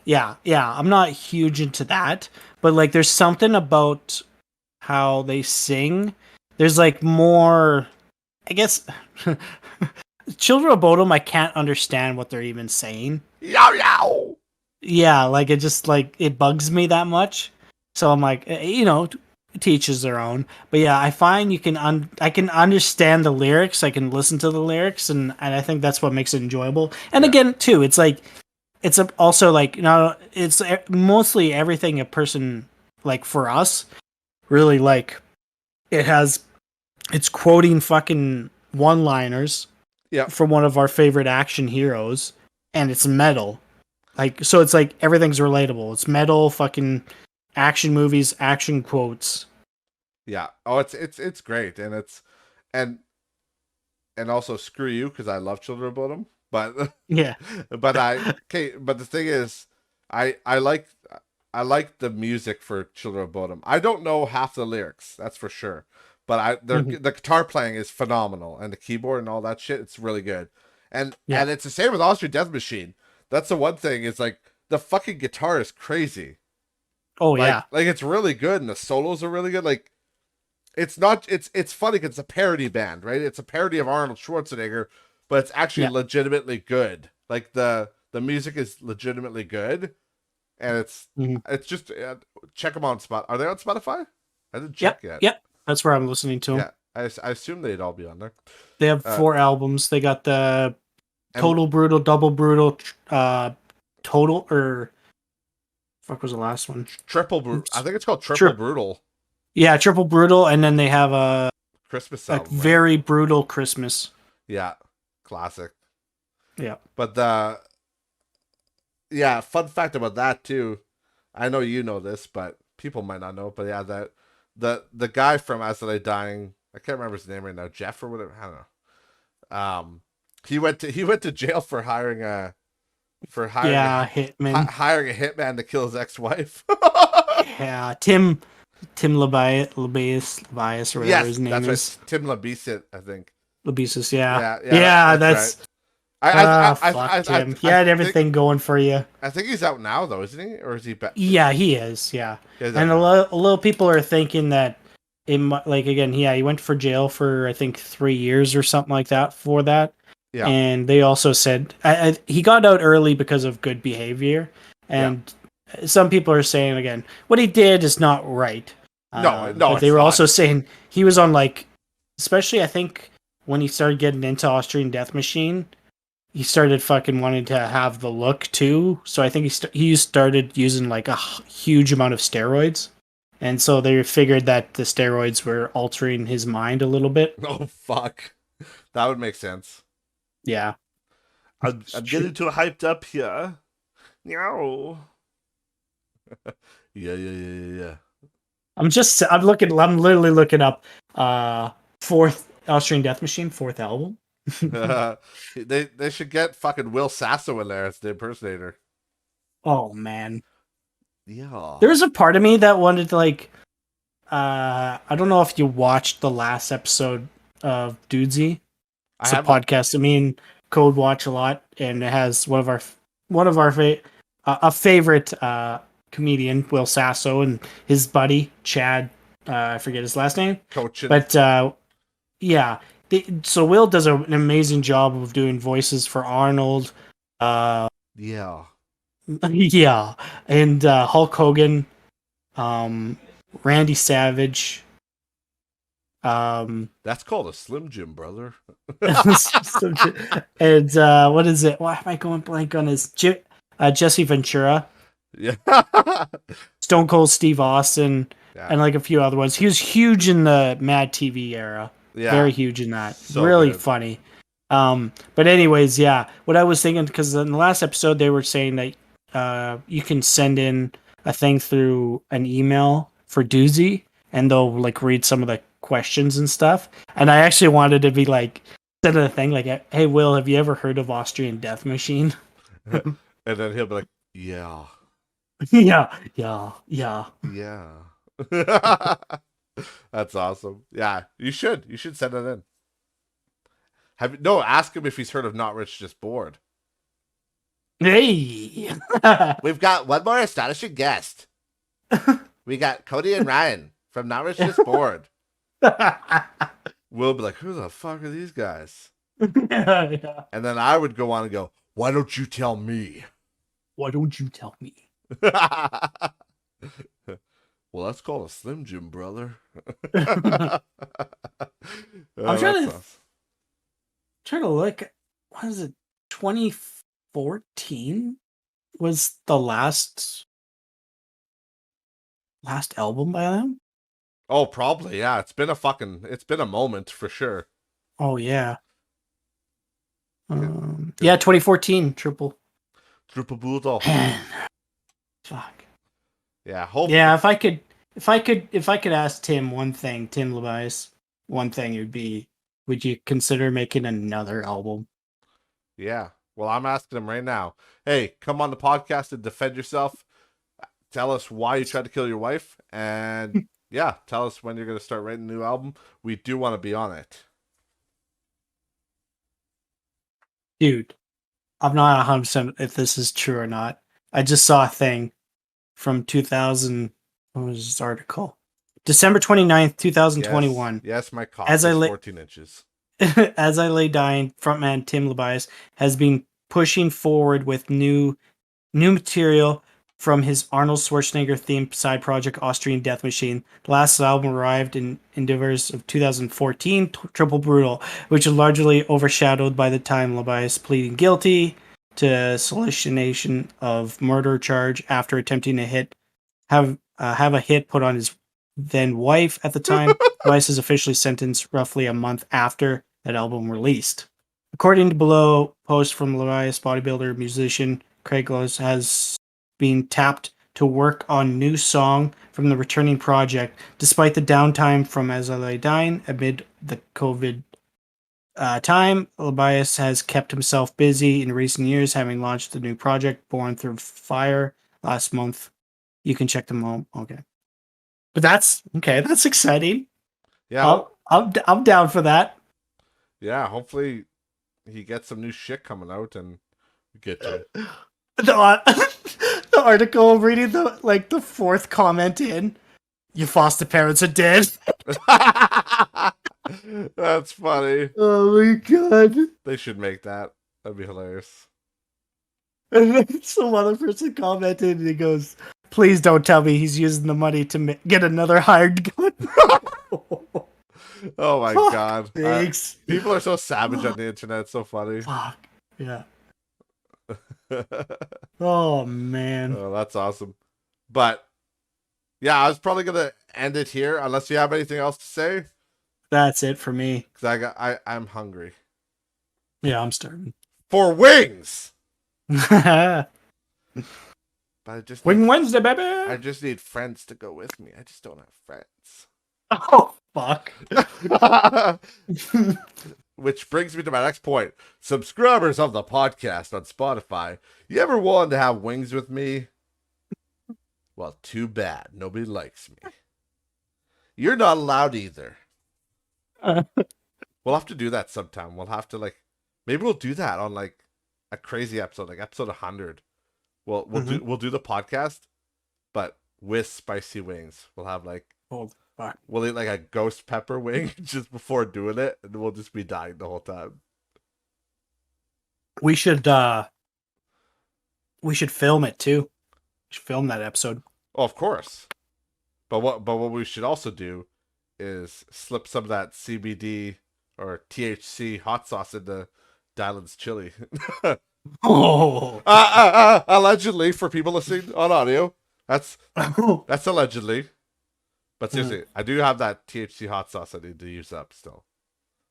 yeah. I'm not huge into that, but like, there's something about how they sing. There's like more, I guess. Children of Bodom, I can't understand what they're even saying. Yow yow. Yeah, like it just like it bugs me that much. So I'm like, teaches their own. But yeah, I find I can understand the lyrics, I can listen to the lyrics, and I think that's what makes it enjoyable. And Yeah. again, too, it's like also like it's mostly everything a person like for us really like. It has it's quoting fucking one-liners Yeah. from one of our favorite action heroes, and it's metal. Like, so it's like everything's relatable. It's metal, fucking action movies, action quotes. Yeah. Oh, it's great, and and and also screw you because I love Children of Bodom, but Yeah. but the thing is, I I like I like the music for Children of Bodom. I don't know half the lyrics, that's for sure, but Mhm. the guitar playing is phenomenal, and the keyboard and all that shit, it's really good, Yeah. and it's the same with Austrian Death Machine. That's the one thing is like the fucking guitar is crazy. Oh yeah. Like it's really good, and the solos are really good. Like it's not it's funny 'cause it's a parody band, right? It's a parody of Arnold Schwarzenegger, but it's actually Yeah. legitimately good. Like the music is legitimately good, and Mhm. it's just check them on Spot. Are they on Spotify? I didn't check Yep. yet. Yep. That's where I'm listening to them. Yeah, I assume they'd all be on there. They have Uh, 4 albums. They got the and Total Brutal, Double Brutal, Total, or fuck was the last one? Triple Brutal. I Oops. think it's called Triple Brutal Yeah, Triple Brutal, and then they have Christmas a album, right? very brutal Christmas. Yeah, classic. Yeah. But fun fact about that too. I know you know this, but people might not know. But yeah, that the guy from As I Lay Dying, I can't remember his name right now, Jeff or whatever. I don't know. He went to jail for hiring Yeah, Hitman. hiring a hitman to kill his ex-wife. Yeah, Tim Labias, or whatever Yes, his name that's is. right. Tim Labisit, I think. Labisis, yeah. Yeah, Yeah, that's right. that's fuck I Tim. He had think everything going for you. I think he's out now though, isn't he? Or is he back? Yeah, he is. Yeah, He's out and now. a lot of people are thinking that like again, yeah, he went for jail for I think 3 years or something like that for that. Yeah, And they also said he got out early because of good behavior. yeah. And some people are saying again, what he did is not right. No, But they it's were not. also saying he was on like, especially I think when he started getting into Austrian Death Machine, he started fucking wanting to have the look too. So I think he started using like a huge amount of steroids, and so they figured that the steroids were altering his mind a little bit. Oh fuck, that would make sense. Yeah, I'm getting too hyped up here. No. Yeah. I'm literally looking up fourth Austrian Death Machine, fourth album. They should get fucking Will Sasso in there as the impersonator. Oh man. Yeah. There was a part of me that wanted to like I don't know if you watched the last episode of Dudesy. I It's a haven't. podcast that me and Code watch a lot, and it has a favorite comedian, Will Sasso, and his buddy Chad. I forget his last name, Coaching. but yeah. So Will does an amazing job of doing voices for Arnold. Yeah. Yeah, and Hulk Hogan, Randy Savage. That's called a Slim Jim, brother. And what is it? Why am I going blank on his Jesse Ventura, Yeah. Stone Cold Steve Austin, Yeah. and like a few other ones. He was huge in the Mad TV era. Yeah. Very huge in that. So really good. funny. But anyways, yeah. What I was thinking, because in the last episode they were saying that you can send in a thing through an email for Doozy, and they'll like read some of the questions and stuff. And I actually wanted to be like, send a thing like, "Hey Will, have you ever heard of Austrian Death Machine?" And then he'll be like, yeah. Yeah. Yeah. That's awesome. Yeah, you should. You should send it in. Ask him if he's heard of Not Rich, Just Bored. Hey. We've got one more astonishing guest. We got Cody and Ryan from Not Rich, Just Bored. We'll be like, who the fuck are these guys? Yeah. And then I would go on and go, why don't you tell me? Why don't you tell me? Well, that's called a Slim Jim, brother. I'm trying to look. What is it? 2014 was the last album by them. Oh, probably, yeah. It's been a moment for sure. Oh yeah. Yeah, 2014 triple. Triple Bulldog. Fuck. Yeah, hopefully. Yeah, if I could ask Tim Levice, one thing it would be, would you consider making another album? Yeah. Well, I'm asking him right now. Hey, come on the podcast and defend yourself. Tell us why you tried to kill your wife, and yeah, tell us when you're going to start writing a new album. We do want to be on it. Dude, I'm not 100% if this is true or not. I just saw a thing from 2000. What was this article? December 29th, 2021. Yes, my cock As is I 14 inches. As I Lay Dying frontman Tim Labias has been pushing forward with new material from his Arnold Schwarzenegger themed side project Austrian Death Machine. The last album arrived in endeavors of 2014, Triple Brutal, which is largely overshadowed by the time Labias pleading guilty to solicitation of murder charge after attempting to have a hit put on his then wife at the time. Labias is officially sentenced roughly a month after that album released. According to below post from Labias bodybuilder musician Craig Lewis has been tapped to work on new song from the returning project, despite the downtime from As I Lay Dying amid the COVID time. Labias has kept himself busy in recent years, having launched the new project Born Through Fire last month. You can check them out. Okay, but that's okay. That's exciting. Yeah, I'm down for that. yeah. Hopefully, he gets some new shit coming out and we get to it. The article I'm reading the fourth comment in. Your foster parents are dead. That's funny. Oh my god. They should make that. That'd be hilarious. And then some other person commented and he goes, please don't tell me he's using the money to get another hired gun. Oh my god. Thanks. People are so savage on the internet. It's so funny. Fuck. Yeah. Oh man. Oh, that's awesome. But yeah, I was probably gonna end it here unless you have anything else to say. That's it for me. Because I'm hungry. Yeah, I'm starving. For wings. But I just Wing Wednesday, baby. I just need friends to go with me. I just don't have friends. Oh fuck. Which brings me to my next point. Subscribers of the podcast on Spotify, you ever wanted to have wings with me? Well, too bad. Nobody likes me. You're not allowed either. We'll have to do that sometime. We'll have to maybe we'll do that on a crazy episode, like episode 100. We'll do the podcast, but with spicy wings. We'll have oh fuck. we'll eat a ghost pepper wing just before doing it, and we'll just be dying the whole time. We should film it too. We should film that episode. Oh, of course. But what we should also do is slip some of that CBD or THC hot sauce into Dylan's chili. Oh. Allegedly, for people listening on audio, that's allegedly. But seriously, I do have that THC hot sauce I need to use up still.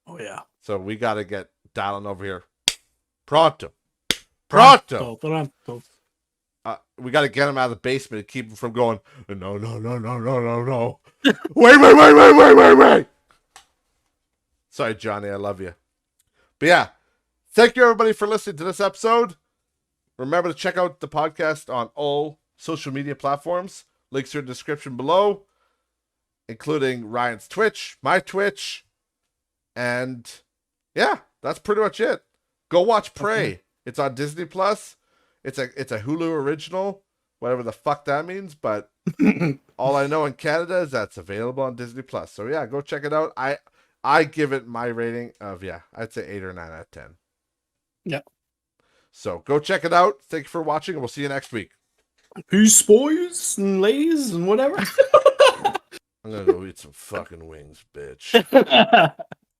Oh yeah. So we got to get Dylan over here. Pronto. We got to get him out of the basement and keep him from going, no. Wait. Sorry, Johnny, I love you. But yeah, thank you everybody for listening to this episode. Remember to check out the podcast on all social media platforms. Links are in the description below, including Ryan's Twitch, my Twitch, and yeah, that's pretty much it. Go watch Prey. Okay. It's on Disney Plus. It's a Hulu original, whatever the fuck that means, but all I know in Canada is that's available on Disney Plus. So yeah, go check it out. I give it my rating of I'd say 8 or 9 out of 10. Yeah. So go check it out. Thank you for watching, and we'll see you next week. Peace, boys and ladies and whatever. I'm gonna go eat some fucking wings, bitch.